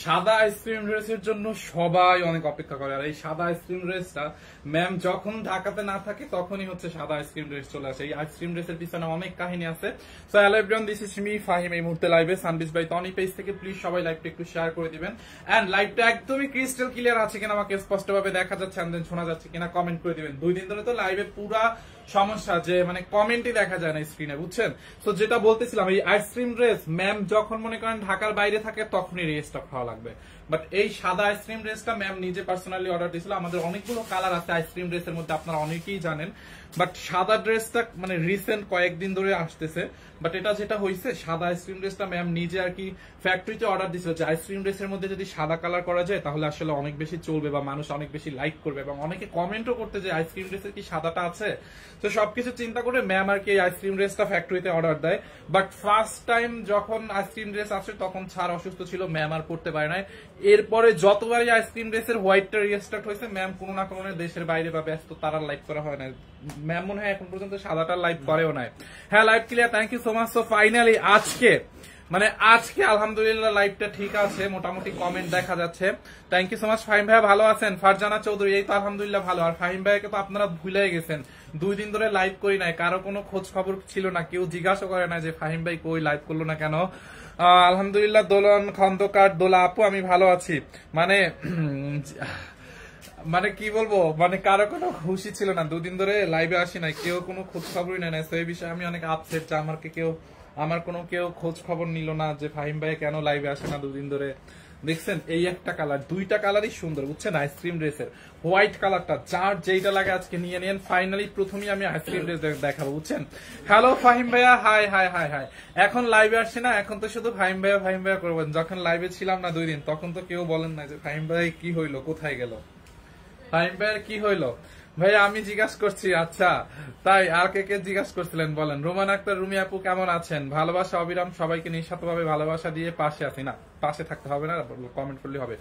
সাদা আইসক্রিম ড্রেসের জন্য সবাই অনেক অপেক্ষা করে, আর এই সাদা আইসক্রিম ড্রেসটা ম্যাম যখন ঢাকাতে না থাকে তখনই হচ্ছে সাদা আইসক্রিম ড্রেস চলে আসে। এই আইসক্রিম ড্রেসের পিছনে অনেক কাহিনী আছে। So hello everyone, this is me Fahim. এই মুহূর্তে লাইভে সানবিজ বাই টনি পেজ থেকে প্লিজ সবাই লাইভটা একটু শেয়ার করে দিবেন। এন্ড লাইভটা একদমই ক্রিস্টাল ক্লিয়ার আছে কিনা, আমাকে স্পষ্টভাবে দেখা যাচ্ছে এন্ড দেন শোনা যাচ্ছে কিনা কমেন্ট করে দিবেন। 2 দিন ধরে তো লাইভে পুরা সমস্যা যে মানে কমেন্টই দেখা যায় না স্ক্রিনে, বুঝছেন? তো যেটা বলতেছিলাম, এই আইসক্রিম ড্রেস ম্যাম যখন মনে করেন ঢাকার বাইরে থাকে তখনই রিস্টক খাওয়া লাগবে। বাট এই সাদা আইসক্রিম ড্রেসটা ম্যাম নিজে পার্সোনালি অর্ডার দিয়েছিল। আমাদের অনেকগুলো কালার আছে আইসক্রিম ড্রেসের মধ্যে, আপনারা অনেকেই জানেন। বাট সাদা ড্রেসটা মানে রিসেন্ট কয়েকদিন ধরে আসতেছে। বাট এটা যেটা হয়েছে, সাদা আইসক্রিম ড্রেসটা ম্যাম নিজে আর কি ফ্যাক্টরিতে অর্ডার দিয়েছিল যে আইসক্রিম ড্রেসের মধ্যে যদি সাদা কালার করা যায় তাহলে আসলে অনেক বেশি চলবে বা মানুষ অনেক বেশি লাইক করবে, এবং অনেকে কমেন্টও করতে যে আইসক্রিম ড্রেসের কি সাদাটা আছে। তো সবকিছু চিন্তা করে ম্যাম আর কি এই আইসক্রিম ড্রেসটা ফ্যাক্টরিতে অর্ডার দেয়। বাট ফার্স্ট টাইম যখন আইসক্রিম ড্রেস আসে তখন স্যার অসুস্থ ছিল, ম্যাম আর করতে পারে নাই। এরপরে যতবারই আইসক্রিম ড্রেসের হোয়াইটটা রিস্টার্ট হয়েছে, ম্যাম কোনো না কোনো দেশের বাইরে বা ব্যস্ত তারা লাইভ করা হয় না। ম্যাম মনে হয় এখন পর্যন্ত সাদাটা লাইভ করেও নাই। হ্যাঁ, live clear, thank you so much. So finally আজকে আলহামদুলিল্লাহ লাইভটা ঠিক আছে, মোটামুটি কমেন্ট দেখা যাচ্ছে। থ্যাংক ইউ সো মাচ। ফাহিম ভাইয়া ভালো আছেন? ফারজানা চৌধুরী, এই তো আলহামদুলিল্লাহ ভালো। আর ফাহিম ভাইয়াকে তো আপনারা ভুলে গেছেন, 2 দিন ধরে লাইভ করি নাই, কারো কোনো খোঁজ খবর ছিল না, কেউ জিজ্ঞাসা করে না যে ফাহিম ভাই কই, লাইভ করলো না কেন। আলহামদুলিল্লাহ দোলন খন্দকার দোলা আপু, আমি ভালো আছি। মানে কি বলবো, মানে কারো কোনো খুশি ছিল না, 2 দিন ধরে লাইভে আসি নাই, কেউ কোনো খোঁজ খবরই নেয় না। তো এই বিষয়ে আমি অনেক আপসেট যে আমার কোনো কেউ খোঁজ খবর নিল না যে ফাহিম ভাই কেন লাইভে আসে না 2 দিন ধরে। দেখছেন এই একটা কালার, 2টা কালারই সুন্দর, বুঝছেন? আইসক্রিম ড্রেসের হোয়াইট কালারটা যার যেইটা লাগে আজকে নিয়ে নেন। ফাইনালি প্রথমেই আমি আইসক্রিম ড্রেস দেখাবো, বুঝছেন? হ্যালো ফাহিম ভাইয়া, হাই হাই হাই হাই। এখন লাইভে আসছে না, এখন তো শুধু ফাহিম ভাইয়া করবেন। যখন লাইভে ছিলাম না 2 দিন, তখন তো কেউ বলেন না যে ফাহিম ভাই কি হইলো, কোথায় গেল, ফাহিম ভাইয়ের কি হইলো। ভাইয়া আমি জিজ্ঞাসা করছি। আচ্ছা তাই, আর কে জিজ্ঞাসা করছিলেন বলেন? রোমান আক্তার, রুমি আপু কেমন আছেন? ভালোবাসা অবিরাম, সবাইকে নিঃস্বার্থভাবে ভালোবাসা দিয়ে পাশে আছি। না, পাশে থাকতে হবে না, কমেন্ট করলে হবে।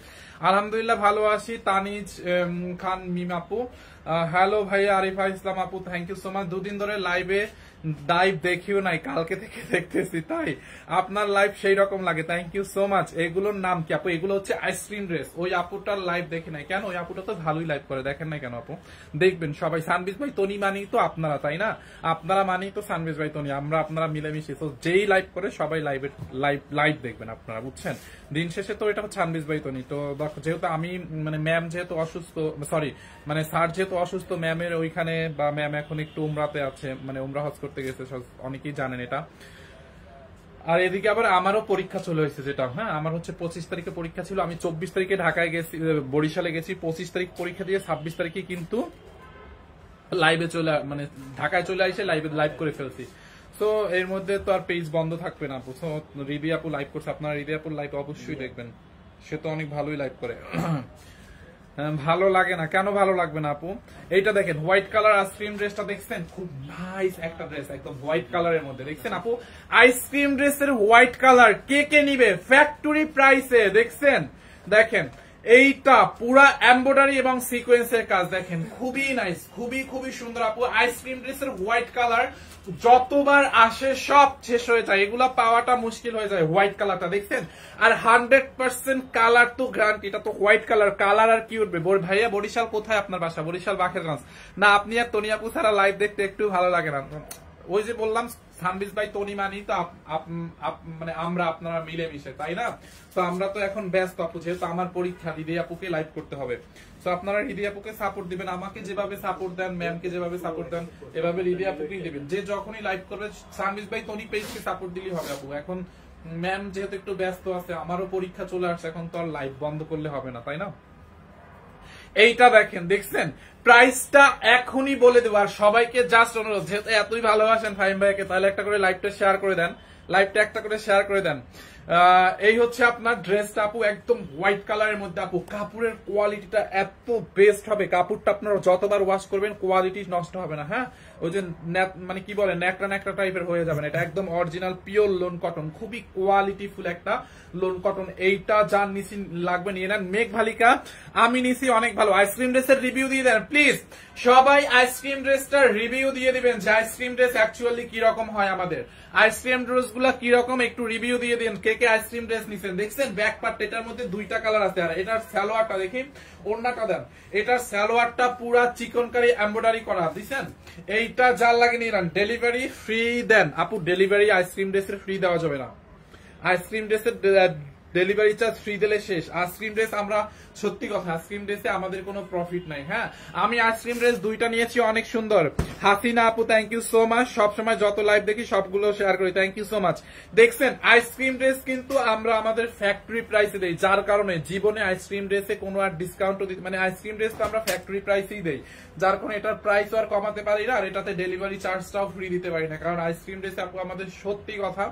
আলহামদুলিল্লাহ ভালো আছি। তানিজ খান মিম আপু, হ্যালো ভাইয়া। আরিফা ইসলাম আপু, থ্যাংক ইউ সো মাচ। 2 দিন ধরে লাইভ দেখিও নাই, কালকে থেকে দেখতেছি, তাই আপনার লাইভ সেই রকম লাগে, থ্যাংক ইউ সো মাচ। এগুলোর নাম কি আপু? এগুলো হচ্ছে আইসক্রিম ড্রেস। ওই আপুটার লাইভ দেখে নাই কেন? ওই আপুটা তো ভালোই লাইভ করে, দেখেন নাই কেন আপু? দেখবেন সবাই। সানবিজ ভাই তনি মানেই তো আপনারা, তাই না? আপনারা মানেই তো সানবিজ ভাই তনি, আপনারা মিলেমিশে। তো যেই লাইভ করে সবাই লাইভ দেখবেন আপনারা, বুঝছেন? দিন শেষে তো এটা হচ্ছে সানবিজ ভাই তনি। তো যেহেতু আমি মানে ম্যাম যেহেতু অসুস্থ, সরি মানে স্যার যেহেতু অসুস্থ, ম্যামের ওইখানে বা ম্যাম এখন একটু উমরাতে আছে, মানে উমরা হজ করতে গেছে, অনেকেই জানেন এটা। আর এদিকে আবার আমারও পরীক্ষা চলে হয়েছে, যেটা হ্যাঁ আমার হচ্ছে 25 তারিখে পরীক্ষা ছিল। আমি 24 তারিখে ঢাকায় গেছি, বরিশালে গেছি, 25 তারিখ পরীক্ষা দিয়ে 26 তারিখে কিন্তু লাইভে মানে ঢাকায় চলে আসে লাইভ করে ফেলছি। তো এর মধ্যে তো আর পেজ বন্ধ থাকবে না আপু। রিবি আপু লাইভ করছে, আপনারা রিবি আপুর লাইভ অবশ্যই দেখবেন, সে তো অনেক ভালোই লাইভ করে। ভালো লাগে না কেন? ভালো লাগবে না আপু। এইটা দেখেন হোয়াইট কালার আইসক্রিম ড্রেসটা, দেখছেন? খুব নাইস একটা ড্রেস, একদম হোয়াইট কালারের মধ্যে। দেখছেন আপু আইসক্রিম ড্রেসের হোয়াইট কালার কে নিবে ফ্যাক্টরি প্রাইসে? দেখছেন, দেখেন এইটা পুরা এমব্রয়ডারি এবং সিকোয়েন্সের কাজ, দেখেন খুবই নাইস, খুবই সুন্দর আপু। আইসক্রিম ড্রেসের হোয়াইট কালার যতবার আসে সব শেষ হয়ে যায়, এগুলা পাওয়াটা মুশকিল হয়ে যায়। হোয়াইট কালারটা দেখছেন, আর 100% কালার তো গ্যারান্টি। এটা তো হোয়াইট কালার আর কি উঠবে? ভাইয়া বরিশাল কোথায় আপনার বাসা? বরিশাল বাখেরগঞ্জ। না, আপনি আর তনিয়াপু ছাড়া লাইভ দেখতে একটু ভালো লাগে না। ওই যে বললাম সানবিজ ভাই তনি মানি তো মানে আমরা আপনারা মিলেমিশে, তাই না? তো আমরা তো এখন ব্যস্ত আপু, যেহেতু আমার পরীক্ষা, হৃদয় আপুকে লাইভ করতে হবে। তো আপনারা হৃদয় আপুকে সাপোর্ট দিবেন, আমাকে যেভাবে সাপোর্ট দেন, ম্যামকে যেভাবে সাপোর্ট দেন, এভাবে হৃদয় আপুকেই দিবেন। যে যখনই লাইভ করবে সানবিজ ভাই তনি পেজকে সাপোর্ট দিলেই হবে আপু। এখন ম্যাম যেহেতু একটু ব্যস্ত আছে, আমারও পরীক্ষা চলে আসছে, এখন তো আর লাইভ বন্ধ করলে হবে না, তাই না? এইটা দেখেন, দেখছেন প্রাইসটা এখনই বলে দেবো। আর সবাইকে জাস্ট অনুরোধ, যেহেতু এতই ভালোবাসেন ফাহিম ভাইকে, তাহলে একটা করে লাইভটা শেয়ার করে দেন, লাইভটা একটা করে শেয়ার করে দেন। এই হচ্ছে আপনার ড্রেসটা আপু, একদম হোয়াইট কালারের মধ্যে আপু। কাপড়ের কোয়ালিটিটা এত বেস্ট হবে, কাপড়টা আপনারা যতবার ওয়াশ করবেন কোয়ালিটি নষ্ট হবে না। হ্যাঁ, ওই যে মানে কি বলে ন্যাকড়া টাইপের হয়ে যাবে না, এটা একদম অরিজিনাল পিওর লোন কটন, খুবই কোয়ালিটিফুল একটা লোন কটন। এইটা যার নিচে লাগবে নিয়ে নেন। মেঘ ভালিকা, আমি নিছি অনেক ভালো। আইসক্রিম ড্রেসের রিভিউ দিয়ে দেন প্লিজ, সবাই আইসক্রিম ড্রেসটার রিভিউ দিয়ে দিবেন যে আইসক্রিম ড্রেস অ্যাকচুয়ালি কি রকম হয়, আমাদের আইসক্রিম ড্রেস গুলা কি রকম, একটু রিভিউ দিয়ে দিন। কে কে আইসক্রিম ড্রেস নিছেন দেখছেন ব্যাক পার্ট এটার মধ্যে দুইটা কালার আছে আর এটার সালোয়ারটা দেখি ওড়নাটা দেন এটার সালোয়ারটা পুরা চিকনকারি এমব্রয়ডারি করা দিছেন এইটা যার লাগে নিয়ে নেন ডেলিভারি ফ্রি দেন আপু ডেলিভারি আইসক্রিম ড্রেসের ফ্রি দেওয়া যাবে না আইসক্রিম ড্রেসের ডেলিভারি চার্জ ফ্রি দিলে শেষ আইসক্রিম ড্রেস আমরা সত্যি কথা আইসক্রিম ড্রেসে আমাদের কোনো প্রফিট নাই হ্যাঁ আমি আইসক্রিম ড্রেস দুইটা নিয়েছি অনেক সুন্দর হাসিনা আপু থ্যাংক ইউ সো মাচ সবসময় যত লাইভ দেখি সবগুলো শেয়ার করি থ্যাংক ইউ সো মাচ দেখছেন আইসক্রিম ড্রেস কিন্তু আমরা আমাদের ফ্যাক্টরি প্রাইসে দেই যার কারণে জীবনে আইসক্রিম ড্রেসে কোনো আর ডিসকাউন্টও দিই মানে আইসক্রিম ড্রেস তো আমরা ফ্যাক্টরি প্রাইসেই দেই যার কারণে এটার প্রাইস আর কমাতে পারি না আর এটাতে ডেলিভারি চার্জটাও ফ্রি দিতে পারি না কারণ আইসক্রিম ড্রেসে আপু আমাদের সত্যি কথা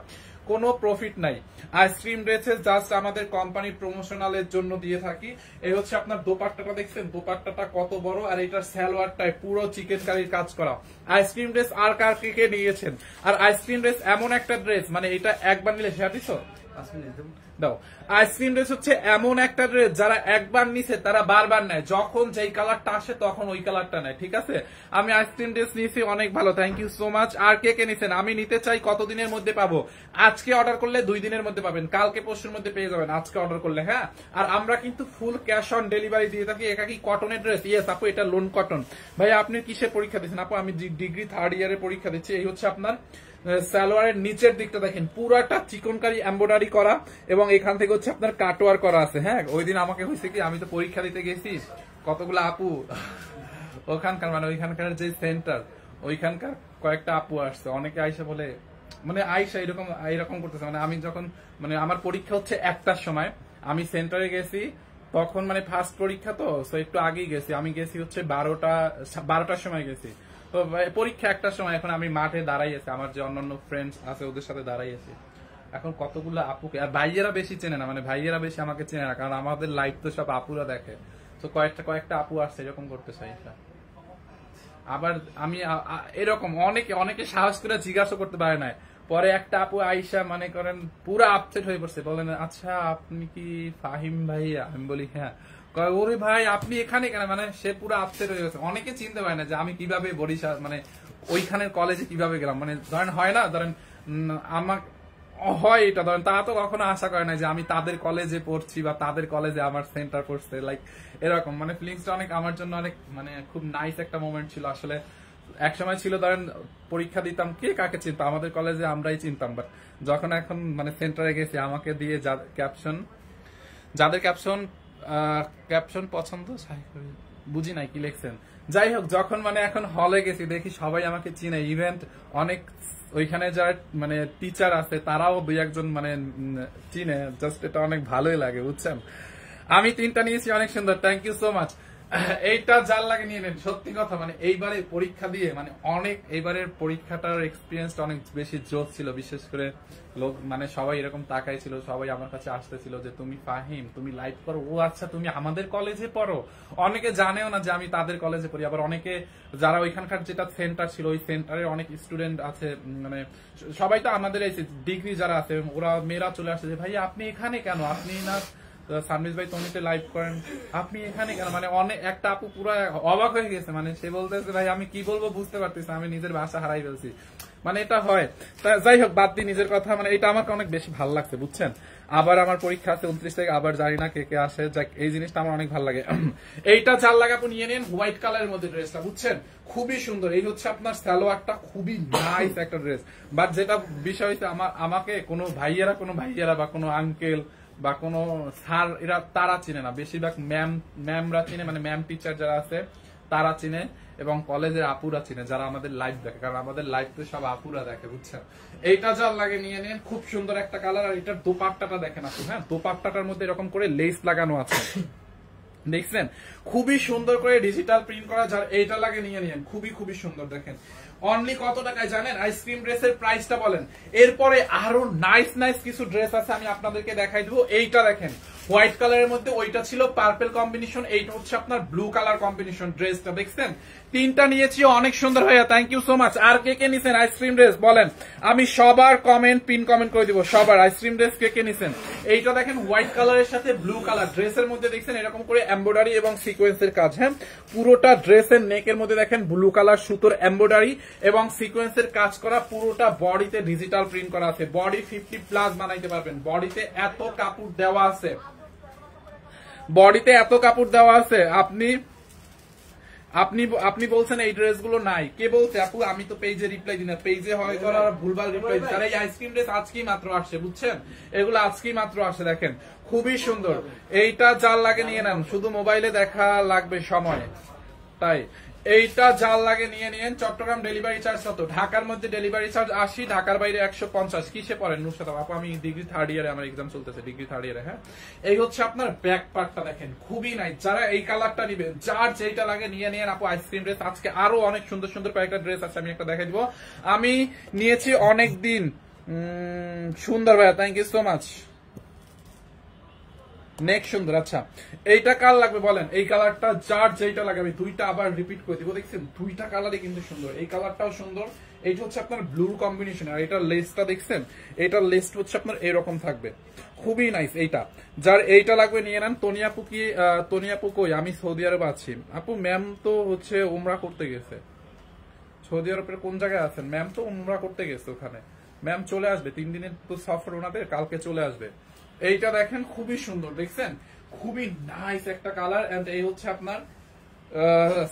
কোনো প্রফিট নাই আইসক্রিম ড্রেসে জাস্ট আমাদের কোম্পানি প্রমোশনালের জন্য দিয়ে থাকি এই হচ্ছে আপনার দোপাট্টাটা দেখছেন দোপাট্টাটা কত বড় আর এটার সালোয়ারটায় পুরো চিকেন কারির কাজ করা আইসক্রিম ড্রেস আর কার কে নিয়েছেন আর আইসক্রিম ড্রেস এমন একটা ড্রেস মানে এটা একবার নিলে শেয়ার দিছো দাও আইসক্রিম ড্রেস হচ্ছে এমন একটা ড্রেস যারা একবার নিছে তারা বারবার নেয় যখন যেই কালারটা আসে তখন ওই কালারটা নেয় ঠিক আছে আমি আইসক্রিম ড্রেস নিয়েছি অনেক ভালো থ্যাংক ইউ সো মাচ আর কে নিছেন আমি নিতে চাই কতদিনের মধ্যে পাবো আজকে অর্ডার করলে 2 দিনের মধ্যে পাবেন কালকে পরশুর মধ্যে পেয়ে যাবেন আজকে অর্ডার করলে হ্যাঁ আর আমরা কিন্তু ফুল ক্যাশ অন ডেলিভারি দিয়ে থাকি এটা কি কটনের ড্রেস ইয়েস আপু এটা লোন কটন ভাই আপনি কিসে পরীক্ষা দিচ্ছেন আপু আমি ডিগ্রি 3rd ইয়ারে পরীক্ষা দিচ্ছি এই হচ্ছে আপনার সালোয়ারের নিচের দিকটা দেখেন পুরাটা চিকনকারি এমব্রয়ডারি করা এবং এখান থেকে হচ্ছে আপনার কাটওয়ার করা আছে হ্যাঁ ওই দিন আমাকে হয়েছে কি আমি তো পরীক্ষা দিতে গেছি কতগুলো আপু ওখানকার মানে ওইখানকার যে সেন্টার ওইখানকার কয়েকটা আপু আসছে অনেকে আইসা বলে মানে আইসা এরকম করতেছে মানে আমি যখন মানে আমার পরীক্ষা হচ্ছে 1টার সময় আমি সেন্টারে গেছি তখন মানে ফার্স্ট পরীক্ষা তো একটু আগেই গেছি আমি গেছি হচ্ছে 12টার সময় গেছি তো পরীক্ষা 1টার সময় এখন আমি মাঠে দাঁড়াই আছি আমার যে অন্যান্য ফ্রেন্ডস আছে ওদের সাথে দাঁড়াই আছি এখন কতগুলো আপুকে আর ভাইয়েরা বেশি চেনে না মানে ভাইয়েরা বেশি আমাকে চেনে না কারণ আমাদের লাইভ তো সব আপুরা দেখে তো কয়েকটা আপু আসছে এরকম করতে চাই আবার আমি এরকম অনেকে সাহস করে জিজ্ঞাসা করতে পারে না পরে একটা আপু আইসা মানে করেন পুরো আপসেট হয়ে পড়ছে বলেন আচ্ছা আপনি কি ফাহিম ভাইয়া আমি বলি হ্যাঁ ওরে ভাই আপনি এখানে কেন মানে সে পুরো আপসেট হয়ে গেছে অনেকে চিনতে পারে না যে আমি কিভাবে বরিশাল মানে ওইখানের কলেজে কিভাবে গেলাম মানে ধরেন হয় না ধরেন আমার হয় এটা ধরেন তারা তো কখনো আশা করে না যে আমি তাদের কলেজে পড়ছি বা তাদের কলেজে আমার সেন্টার পড়ছে লাইক এরকম মানে ফিলিংসটা অনেক আমার জন্য অনেক মানে খুব নাইস একটা মোমেন্ট ছিল আসলে একসময় ছিল ধরেন পরীক্ষা দিতাম কে কাকে চিনতাম আমাদের কলেজে আমরাই চিনতাম বাট যখন এখন মানে সেন্টারে গেছি আমাকে দিয়ে যাদের ক্যাপশন পছন্দ বুঝি নাই কি লিখছেন যাই হোক যখন মানে এখন হলে গেছি দেখি সবাই আমাকে চিনে ইভেন্ট অনেক ওইখানে যারা মানে টিচার আছে তারাও 2-1 মানে চিনে জাস্ট এটা অনেক ভালোই লাগে বুঝছেন আমি 3টা নিয়েছি অনেক সুন্দর থ্যাংক ইউ সো মাচ এইটা যার লাগে নিয়ে নেন সত্যি কথা মানে এইবারে পরীক্ষা দিয়ে মানে অনেক এইবারের পরীক্ষাটার এক্সপিরিয়েন্সটা অনেক বেশি জোশ ছিল বিশেষ করে লোক মানে সবাই এরকম তাকাই ছিল সবাই আমার কাছে আসতেছিল যে তুমি ফাহিম তুমি লাইভ করো ও আচ্ছা তুমি আমাদের কলেজে পড়ো অনেকে জানেও না যে আমি তাদের কলেজে পড়ি আবার অনেকে যারা ওইখানকার যেটা সেন্টার ছিল ওই সেন্টারে অনেক স্টুডেন্ট আছে মানে সবাই তো আমাদের এই ডিগ্রি যারা আছে ওরা মেয়েরা চলে আসছে যে ভাই আপনি এখানে কেন আপনি না সানবিজ ভাই তুমি তো লাইভ করেন আপনি এখানে কেন মানে অনেক একটা আপু পুরো অবাক হয়ে গেছে মানে সে বলতেছে ভাই আমি কি বলবো বুঝতে পারতেছি আমি নিজের ভাষা হারাই ফেলছি মানে এটা হয় যাই হোক বাদ দিই নিজের কথা মানে এটা আমাকে অনেক বেশি ভালো লাগছে বুঝছেন আবার আমার পরীক্ষা আছে 29 তারিখ আবার জানি না কে কে আসে যাক এই জিনিসটা আমার অনেক ভালো লাগে এইটা চাল লাগে আপনি নিয়ে নেন হোয়াইট কালারের মধ্যে ড্রেসটা বুঝছেন খুবই সুন্দর এই হচ্ছে আপনার সালোয়ারটা খুবই নাইস একটা ড্রেস বাট যেটা বিষয় হচ্ছে আমাকে কোনো ভাইয়েরা বা কোনো আঙ্কেল বা কোনো স্যার এরা তারা চিনে না বেশিরভাগ ম্যামরা চিনে মানে ম্যাম টিচার যারা আছে তারা চিনে এবং কলেজের আপুরা চিনে যারা আমাদের লাইভ দেখে কারণ আমাদের লাইভ তো সব আপুরা দেখে বুঝছেন এইটা যার লাগে নিয়ে নেন খুব সুন্দর একটা কালার আর এটার দোপাট্টাটা দেখেন আপনি হ্যাঁ দোপাট্টাটার মধ্যে এরকম করে লেস লাগানো আছে দেখছেন খুবই সুন্দর করে ডিজিটাল প্রিন্ট করা যার এইটা লাগে নিয়ে নিন খুবই সুন্দর দেখেন অনলি কত টাকায় জানেন আইসক্রিম ড্রেসের প্রাইসটা বলেন এরপরে আরো নাইস কিছু ড্রেস আছে আমি আপনাদেরকে দেখাই দেবো এইটা দেখেন হোয়াইট কালারের মধ্যে ওইটা ছিল পার্পল কম্বিনেশন, এইটা হচ্ছে আপনার ব্লু কালার কম্বিনেশন। ড্রেসটা দেখছেন, তিনটা নিয়েছি, অনেক সুন্দর ভাইয়া, থ্যাংক ইউ সো মাচ। আর কে কে নিছেন আইসক্রিম ড্রেস বলেন, আমি সবার কমেন্ট পিন কমেন্ট করে দিব, সবার আইসক্রিম ড্রেস কে কে নিছেন। এইটা দেখেন হোয়াইট কালারের সাথে ব্লু কালার, ড্রেসের মধ্যে দেখছেন এরকম করে এমব্রয়ডারি এবং সিকোয়েন্সের কাজ। হ্যাঁ, পুরোটা ড্রেসের নেকের মধ্যে দেখেন ব্লু কালার সুতোর এমব্রয়ডারি এবং সিকোয়েন্সের কাজ করা, পুরোটা বডিতে ডিজিটাল প্রিন্ট করা আছে। বডি 50+ বানাইতে পারবেন, বডিতে এত কাপড় দেওয়া আছে, বডিতে এত কাপড় দেওয়া আছে। আপনি আপনি আপনি বলছেন এই ড্রেসগুলো নাই, কে বলছে আপু? আমি তো পেজে রিপ্লাই দিই না, পেজে হয় করা ভুলভাল রিপ্লাই দিই। এই আইসক্রিম ড্রেস আজকেই মাত্র আসছে, বুঝছেন, এগুলো আজকেই মাত্র আসে। দেখেন খুবই সুন্দর, এইটা যার লাগে নিয়ে নেন, শুধু মোবাইলে দেখা লাগবে সময়, তাই এইটা যার লাগে নিয়ে নিন। চট্টগ্রাম ডেলিভারি চার্জ কত? ঢাকার মধ্যে ডেলিভারি চার্জ 80, ঢাকার বাইরে 150। কিসে পড়েন নুরসাদ আপু? আমি ডিগ্রি 3rd ইয়ারে, আমার এক্সাম চলতেছে ডিগ্রি 3rd ইয়ারে। হ্যাঁ, এই হচ্ছে আপনার ব্যাক পার্টটা, দেখেন খুবই নাইস। যারা এই কালারটা নিবেন, যার যেটা লাগে নিয়ে নিন আপু আইসক্রিম ড্রেস। আজকে আরো অনেক সুন্দর সুন্দর কয়েকটা ড্রেস আছে, আমি একটা দেখাই দিব। আমি নিয়েছি অনেক দিন। সুন্দর ভাইয়া, thank you so much. Next সুন্দর। আচ্ছা, এইটা কার লাগবে বলেন? এই কালারটা যার যেটা লাগে, আমি দুইটা আবার রিপিট করে দিব। দেখছেন দুইটা কালারই কিন্তু সুন্দর, এই কালারটাও সুন্দর। এইটা হচ্ছে আপনার ব্লুর কম্বিনেশন, আর এটার লেসটা দেখছেন, এটার লেস হচ্ছে আপনার এরকম থাকবে, খুবই নাইস। এইটা যার এইটা লাগবে নিয়ে নেন। তনিয়াপু কি? তনিয়াপু কই? আমি সৌদি আরবে আছি আপু। ম্যাম তো হচ্ছে উমরা করতে গেছে। সৌদি আরবের কোন জায়গায় আছেন? ম্যাম তো উমরা করতে গেছে ওখানে, ম্যাম চলে আসবে 3 দিনের তো সফর ওনাদের, কালকে চলে আসবে। এইটা দেখেন খুবই সুন্দর, দেখছেন খুবই নাইস একটা কালার। এন্ড এই হচ্ছে আপনার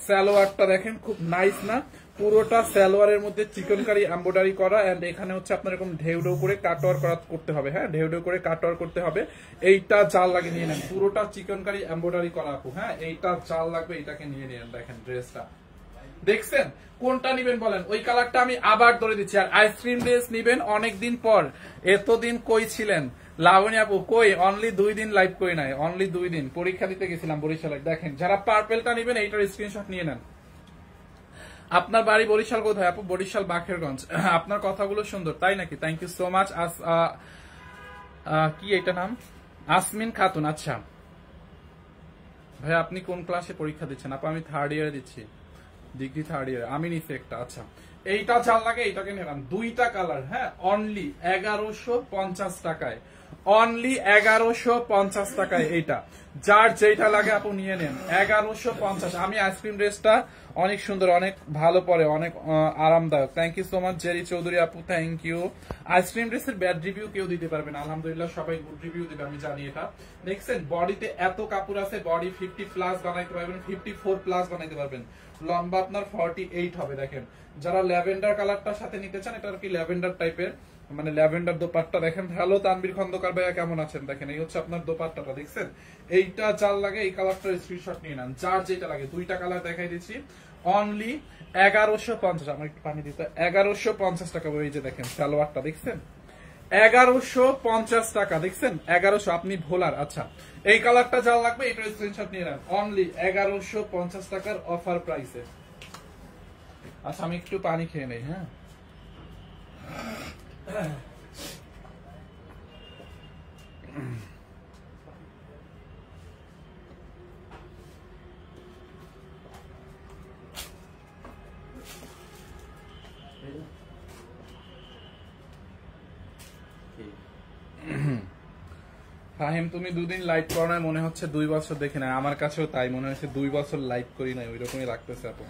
সালোয়ারটা, দেখেন খুব নাইস না? পুরোটা সালোয়ারের মধ্যে চিকনকারি এমব্রয়ডারি করা, এন্ড এখানে হচ্ছে আপনার এরকম ঢেউ ঢেউ করে কাটওয়ার করতে হবে। হ্যাঁ, ঢেউ ঢেউ করে কাটওয়ার করতে হবে। এইটা জাল লাগে নিয়ে নেন, পুরোটা চিকনকারি এমব্রয়ডারি করা আপু। হ্যাঁ, এইটা জাল লাগবে, এইটাকে নিয়ে নেন। দেখেন ড্রেসটা দেখছেন, কোনটা নিবেন বলেন? ওই কালারটা আমি আবার ধরে দিচ্ছি। আর আইসক্রিম ড্রেস নিবেন অনেকদিন পর, এতদিন কই ছিলেন? লাবণী আপু কই? অনলি 2 দিন লাইভ করি নাই, অনলি 2 দিন পরীক্ষা দিতে গেছিলাম বরিশালে। দেখেন যারা পার্পেলটা নিবেন এইটার স্ক্রিনশট নিয়ে নেন। আপনার বাড়ি বরিশাল কোথায় আপু? বরিশাল বাখেরগঞ্জ। আপনার কথাগুলো সুন্দর, তাই নাকি? Thank you so much. কি এটা নাম? আসমিন খাতুন। আচ্ছা ভাই, আপনি কোন ক্লাসে পরীক্ষা দিচ্ছেন? আপু আমি 3rd ইয়ারে দিচ্ছি, ডিগ্রি 3rd ইয়ারে। আমি নিচ্ছি একটা। আচ্ছা, এইটা চাল লাগে, এইটাকে নিলাম। দুইটা কালার, হ্যাঁ, অনলি 1150 টাকায়, অনলি 1150 টাকায়। এইটা যার যেটা লাগে আপু নিয়ে নেন, 1150। আমি আইসক্রিম ড্রেসটা অনেক সুন্দর, অনেক ভালো পরে, অনেক আরামদায়ক। Thank you so much Jerry Chowdhury আপু, থ্যাংক ইউ। আইসক্রিম ড্রেসের ব্যাড রিভিউ কেউ দিতে পারবে না, আলহামদুলিল্লাহ সবাই গুড রিভিউ দেবে, আমি জানি এটা। দেখছেন বডিতে এত কাপড় আছে, বডি 50+ বানাইতে পারবেন, 54+ বানাইতে পারবেন। লম্বা আপনার 48 হবে। দেখেন যারা ল্যাভেন্ডার কালারটার সাথে নিতে চান, এটা আর কি ল্যাভেন্ডার টাইপের, মানে ল্যাভেন্ডার দোপাট্টা। দেখেন হ্যালো তানবীর খন্দকার ভাইয়া, কেমন আছেন? দেখেন এই হচ্ছে আপনার দোপাট্টাটা, দেখছেন? এইটা যার লাগে এই কালারটার স্ক্রিনশট নিয়ে নেন, যার যেটা লাগে। দুইটা কালার দেখাই দিচ্ছি, অনলি 1150। আমার একটু পানি দিতে। 1150 টাকা। এই যে দেখেন সালোয়ারটা, দেখছেন 1150 টাকা, দেখছেন 1100। আপনি ভোলার? আচ্ছা, এই কালারটা যার লাগবে এটার স্ক্রিনশট নিয়ে নেন, অনলি 1150 টাকার অফার প্রাইসে। আচ্ছা, আমি একটু পানি খেয়ে নেই। হ্যাঁ, ফাহিম তুমি 2 দিন লাইভ করো না, মনে হচ্ছে 2 বছর দেখি না। আমার কাছেও তাই মনে হচ্ছে, 2 বছর লাইভ করি নাই, ওই রকমই লাগতেছে আপু।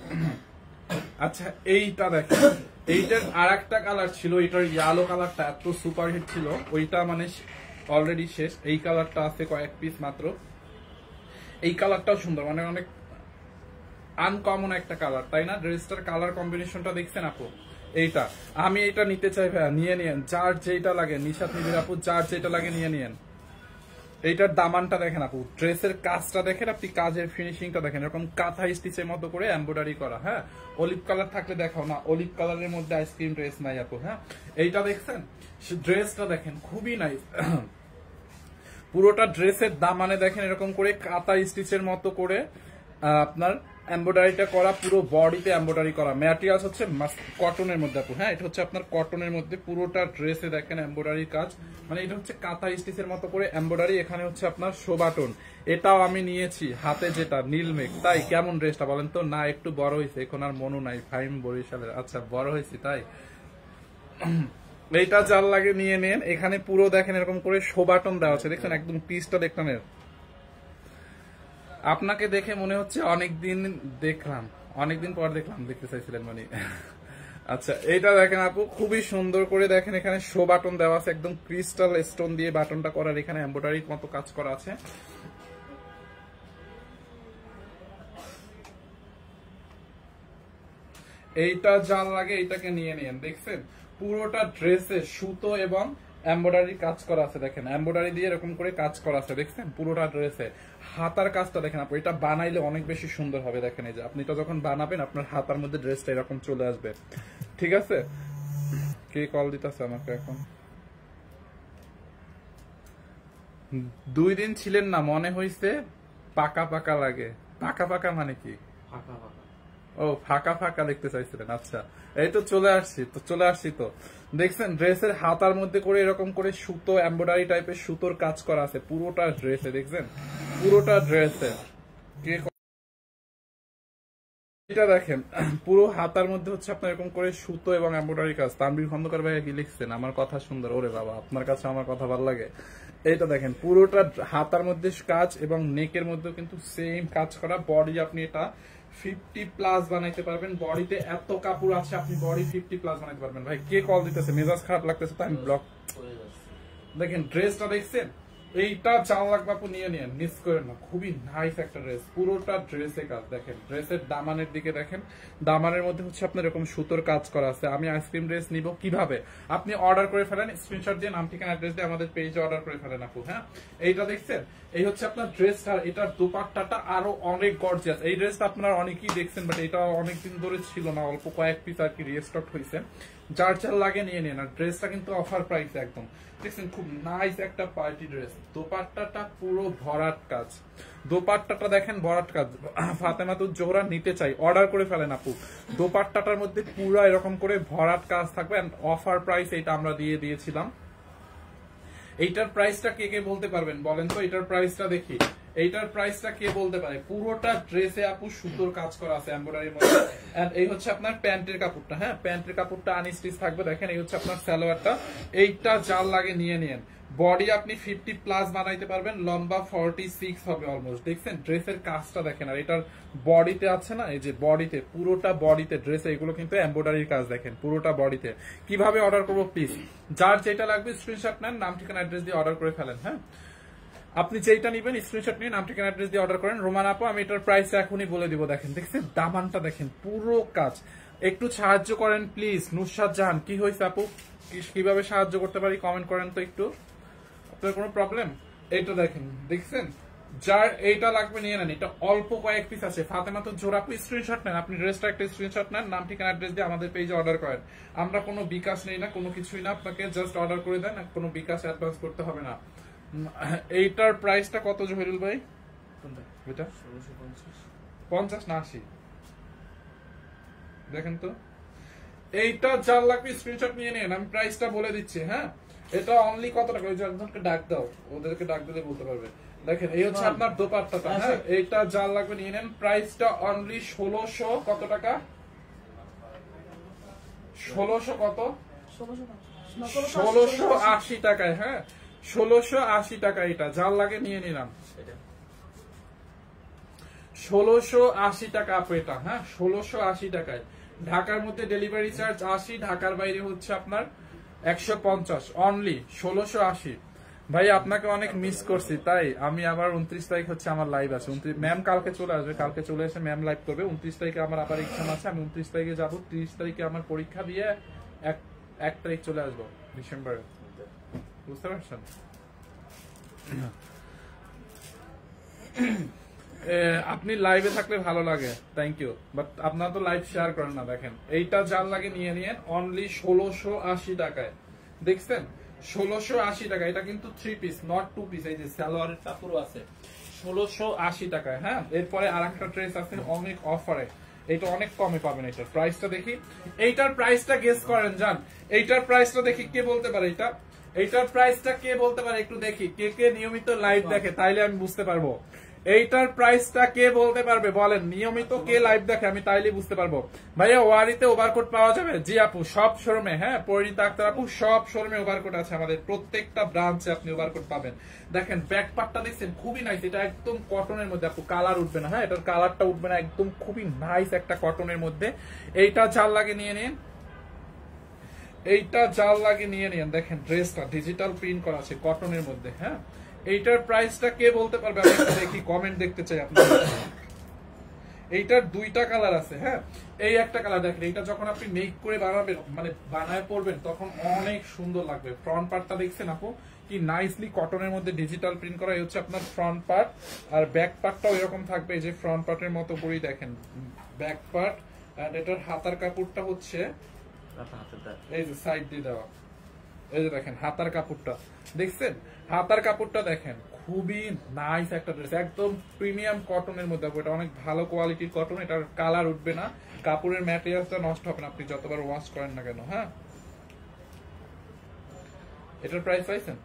আচ্ছা, এইটা দেখেন, এইটার আর একটা কালার ছিল, এটার ইয়েলো কালারটা এত সুপার হিট ছিল, ওইটা মানে অলরেডি শেষ। এই কালারটা আছে কয়েক পিস মাত্র। এই কালারটাও সুন্দর, মানে অনেক আনকমন একটা কালার, তাই না? ড্রেসটার কালার কম্বিনেশনটা দেখছেন আপু? এইটা আমি এটা নিতে চাই ভাইয়া, নিয়ে নিয়েন যার যেটা লাগে। নিশাত নিবির আপু, যার যেটা লাগে নিয়ে নিয়েন। এইটার দামানটা দেখেন আপু, ড্রেসের কাজটা দেখেন আপনি, কাজের ফিনিশিংটা দেখেন, এরকম কাঁথা স্টিচের মতো করে এমব্রয়ডারি করা। হ্যাঁ, অলিভ কালার থাকলে দেখাও না, অলিভ কালারের মধ্যে আইসক্রিম ড্রেস নাই আপু। হ্যাঁ, এইটা দেখছেন, ড্রেসটা দেখেন খুবই নাইস। পুরোটা ড্রেসের দামানে দেখেন এরকম করে কাঁথা স্টিচের মতো করে আপনার এমব্রয়ডারিটা করা, পুরো বডিতে এমব্রয়ডারি করা। ম্যাটেরিয়ালস হচ্ছে কটনের মধ্যে আপু, হ্যাঁ এটা হচ্ছে আপনার কটনের মধ্যে, পুরোটা ড্রেসে দেখেন এমব্রয়ডারি কাজ, মানে এটা হচ্ছে কাঁথা স্টিচের মতো করে এমব্রয়ডারি। এখানে হচ্ছে আপনার শোবাটন, এটাও আমি নিয়েছি হাতে, যেটা নীলমেঘ। তাই কেমন ড্রেসটা বলেন তো? না একটু বড় হয়েছে, এখন আর মনও নাই, ফাইম বরিশালের। আচ্ছা বড় হয়েছে তাই। এইটা যার লাগে নিয়ে নেন। এখানে পুরো দেখেন এরকম করে শোবাটন দেওয়া আছে, দেখছেন একদম পিসটা দেখলেন। আপনাকে দেখে মনে হচ্ছে অনেকদিন দেখলাম, অনেকদিন পর দেখলাম, দেখতে চাইছিলেন মানে। আচ্ছা এইটা দেখেন আপু, খুবই সুন্দর করে দেখেন, এখানে শো বাটন দেওয়া আছে, একদম ক্রিস্টাল স্টোন দিয়ে বাটনটা করার, এখানে এমব্রয়ডারির মতো কাজ করা আছে। এইটা যার লাগে এইটাকে নিয়ে নিন। দেখছেন পুরোটা ড্রেসে সুতো এবং এমব্রয়ডারি কাজ করা আছে, দেখেন এমব্রয়ডারি দিয়ে এরকম করে কাজ করা আছে, দেখছেন পুরোটা ড্রেসে। হাতার কাজটা দেখেন আপু, এটা বানাইলে অনেক বেশি সুন্দর হবে। দেখেন এই যে আপনি এটা যখন বানাবেন, আপনার হাতার মধ্যে ড্রেসটা এরকম চলে আসবে। ঠিক আছে, কে কল দিতেছে আমাকে এখন? 2 দিন ছিলেন না, মনে হইছে পাকা পাকা লাগে। পাকা পাকা মানে কি? ও ফাঁকা ফাঁকা দেখতে চাইছিলেন। আচ্ছা এই তো চলে আসছি তো। দেখছেন ড্রেসের হাতার মধ্যে করে এরকম করে সুতো এমব্রয়ডারি টাইপের সুতোর কাজ করা আছে পুরোটা ড্রেসে, দেখছেন পুরোটা ড্রেসে। এটা দেখেন পুরো হাতার মধ্যে হচ্ছে আপনার এরকম করে সুতো এবং এমব্রয়ডারি কাজ। তানভীর খন্দকার ভাইয়া কি লিখছেন? আমার কথা সুন্দর। ওরে বাবা, আপনার কাছে আমার কথা ভালো লাগে। এইটা দেখেন পুরোটা হাতার মধ্যে কাজ এবং নেকের মধ্যেও কিন্তু সেম কাজ করা। বডি আপনি এটা 50+ বানাইতে পারবেন, বডিতে এত কাপড় আছে, আপনি বডি 50+ বানাইতে পারবেন। ভাই কে কল দিতেছে? মেজাজ খারাপ লাগতেছে তো আমি ব্লক। দেখেন ড্রেসটা দেখছেন, এইটা চাল লাগবে আপু, নিয়ে নিন, মিস করেন না। খুবই নাইস একটা ড্রেস, পুরোটা ড্রেসে কাজ। দেখেন ড্রেসের দামানের দিকে দেখেন, দামানের মধ্যে হচ্ছে আপনার এরকম সুতোর কাজ করা আছে। আমি আইসক্রিম ড্রেস নিব কিভাবে? আপনি অর্ডার করে ফেলেন, স্ক্রিনশট দিয়ে নাম ঠিকানা অ্যাড্রেস দিয়ে আমাদের পেজে অর্ডার করে ফেলেন আপু। হ্যাঁ এইটা দেখছেন, এই হচ্ছে আপনার ড্রেসটা। এটার দোপাট্টাটা আরো অনেক গর্জিয়াস। এই ড্রেসটা আপনারা অনেকেই দেখছেন, বাট এটা অনেকদিন ধরে ছিল না, অল্প কয়েক পিস আর কি রিস্টক হয়েছে। যার যার লাগে নিয়ে নিন। আর ড্রেসটা কিন্তু অফার প্রাইসে একদম, দেখছেন খুব নাইস একটা পার্টি ড্রেস। দোপাট্টাটা পুরো ভরাট কাজ, দোপাট্টাটা দেখেন ভরাট কাজ। ফাতেমাতুজ জোহরা নিতে চাই, অর্ডার করে ফেলেন আপু। দোপাট্টাটার মধ্যে পুরো এরকম করে ভরাট কাজ থাকবে। অফার প্রাইস এটা আমরা দিয়ে দিয়েছিলাম। এইটার প্রাইসটা কে কে বলতে পারবেন বলেন তো? এটার প্রাইসটা দেখি, এইটার প্রাইসটা কে বলতে পারে? পুরোটা ড্রেসে আপু সুতোর কাজ করা আছে এমব্রয়ডারির মধ্যে। এন্ড এই হচ্ছে আপনার প্যান্টের কাপড়টা, হ্যাঁ প্যান্টের কাপড়টা আনস্টিচ থাকবে। দেখেন এই হচ্ছে আপনার সালোয়ারটা। এইটা যার লাগে নিয়ে নিন। বডি আপনি 50+ বানাইতে পারবেন, লম্বা 46 হবে অলমোস্ট। দেখছেন ড্রেসের কাজটা দেখেন। আর এটার বডিতে আছে না, এই যে বডিতে, পুরোটা বডিতে ড্রেসে এগুলো কিন্তু এমব্রয়ডারির কাজ। দেখেন পুরোটা বডিতে। কিভাবে অর্ডার করবো প্লিজ? যার যেটা লাগবে স্ক্রিনশট নেন, নাম ঠিকানা অ্যাড্রেস দিয়ে অর্ডার করে ফেলেন। হ্যাঁ আপনি যেটা নিবেন স্ক্রিনশট নিয়ে নাম ঠিকানা অ্যাড্রেস দিয়ে অর্ডার করেন। রোমান আপু আমি এটার প্রাইস এখনই বলে দিব। দেখেন দেখছেন দামানটা দেখেন, পুরো কাজ। একটু সাহায্য করেন প্লিজ। নুসরাত জাহান, কি হয়েছে আপু? কিভাবে সাহায্য করতে পারি কমেন্ট করেন তো একটু। আপনার কোনো প্রবলেম? এইটা দেখেন, দেখছেন যার এইটা লাগবে নিয়ে নেন। এটা অল্প কয়েক পিস আছে। ফাতেমাতুজ জোহরা আপনি স্ক্রিনশট নেন, আপনি ড্রেসটা একটা স্ক্রিনশট নেন, নাম ঠিকানা অ্যাড্রেস দিয়ে আমাদের পেজে অর্ডার করেন। আমরা কোনো বিকাশ নেই না, কোনো কিছুই না, আপনাকে জাস্ট অর্ডার করে দেন, কোনো বিকাশ অ্যাডভান্স করতে হবে না। এইটার প্রাইসটা কত জহিরুল ভাই? এটা 50 না 80? দেখেন তো, এইটা যার লাগবে স্ক্রিনশট নিয়ে নিন, আমি প্রাইসটা বলে দিচ্ছি। হ্যাঁ এটা অনলি কত টাকা? ওই যে একজনকে ডাক দাও, ওদেরকে ডাক দিলে বলতে পারবে। দেখেন এই হচ্ছে আপনার দোপাট্টাটা। হ্যাঁ এইটা যার লাগবে নিয়ে নেন। প্রাইসটা অনলি 1600 কত টাকা? 1600 কত? 1680 টাকায়। হ্যাঁ 1680 টাকা। এটা যার লাগে নিয়ে নিলাম। 1680 টাকা আপু এটা। হ্যাঁ 1680 টাকায়। ঢাকার মধ্যে ডেলিভারি চার্জ 80, ঢাকার বাইরে হচ্ছে আপনার 150। অনলি 1680। ভাই আপনাকে অনেক মিস করছি, তাই আমি আবার 29 তারিখ হচ্ছে আমার লাইভ আছে। ম্যাম কালকে চলে আসবে, কালকে চলে এসে ম্যাম লাইভ করবে। 29 তারিখে আমার আবার এক্সাম আছে, আমি 29 তারিখে যাবো। 30 তারিখে আমার পরীক্ষা দিয়ে 1 তারিখ চলে আসবো ডিসেম্বরে। বুঝতে পারছেন? আপনি লাইভে থাকলে ভালো লাগে, থ্যাংক ইউ, বাট আপনারা তো লাইভ শেয়ার করেন না। দেখেন এইটা যার লাগে নিয়ে নিন অনলি 1680 টাকায়। দেখছেন 1680 টাকা। এটা কিন্তু 3 পিস, নট 2 পিস। এই যে সালোয়ারের কাপড় আছে, 1680 টাকায়। হ্যাঁ, এরপরে আরেকটা ড্রেস আছে অনেক অফারে, এটা অনেক কমে পাবেন। এটার প্রাইসটা দেখি, এইটার প্রাইসটা গেস করেন জান, এইটার প্রাইসটা দেখি কে বলতে পারে এইটার প্রাইসটা কে বলতে পারে, একটু দেখি কে কে নিয়মিত লাইভ দেখে, তাইলে আমি বুঝতে পারবো। এইটার প্রাইসটা কে বলতে পারবে বলেন, নিয়মিত কে লাইভ দেখে, আমি তাইলে বুঝতে পারবো। ভাইয়া ওয়ারিতে ওভারকোট পাওয়া যাবে? জি আপু, সব শোরুমে। হ্যাঁ, পরিণীতা আক্তার আপু, সব শোরুমে ওভারকোট আছে, আমাদের প্রত্যেকটা ব্রাঞ্চে আপনি ওভারকোট পাবেন। দেখেন ব্যাক পার্টটা দেখছেন, খুবই নাইস, এটা একদম কটনের মধ্যে আপু, কালার উঠবে না। হ্যাঁ, এটার কালারটা উঠবে না, একদম খুবই নাইস একটা কটনের মধ্যে। এইটা জাল লাগে নিয়ে নিন, এইটা জাল লাগে নিয়ে নিন। দেখেন ড্রেসটা ডিজিটাল প্রিন্ট করা আছে কটনের মধ্যে। হ্যাঁ, এইটার প্রাইসটা কে বলতে পারবে, আমি একটু দেখি, কমেন্ট দেখতে চাই আপনার। এইটার দুইটা কালার আছে। হ্যাঁ, এই একটা কালার দেখেন, এইটা যখন আপনি মেক করে বানাবেন, মানে বানায় পড়বেন, তখন অনেক সুন্দর লাগবে। ফ্রন্ট পার্টটা দেখছেন আপু, কি নাইসলি কটনের মধ্যে ডিজিটাল প্রিন্ট করা, হচ্ছে আপনার ফ্রন্ট পার্ট। আর ব্যাক পার্টটাও এরকম থাকবে, এই যে ফ্রন্ট পার্টের মতো করেই দেখেন ব্যাক পার্ট। আর এটার হাতার কাপড়টা হচ্ছে এই যে সাইড দিয়ে দেওয়া, এই যে দেখেন হাতার কাপড়টা দেখছেন, হাতার কাপড়টা দেখেন, খুবই নাইস একটা ড্রেস, একদম প্রিমিয়াম কটনের মধ্যে। এটা অনেক ভালো কোয়ালিটির কটন, এটার কালার উঠবে না, কাপড়ের ম্যাটেরিয়ালটা নষ্ট হবে না আপনি যতবার ওয়াশ করেন না কেন। হ্যাঁ, এটার প্রাইস পাইছেন?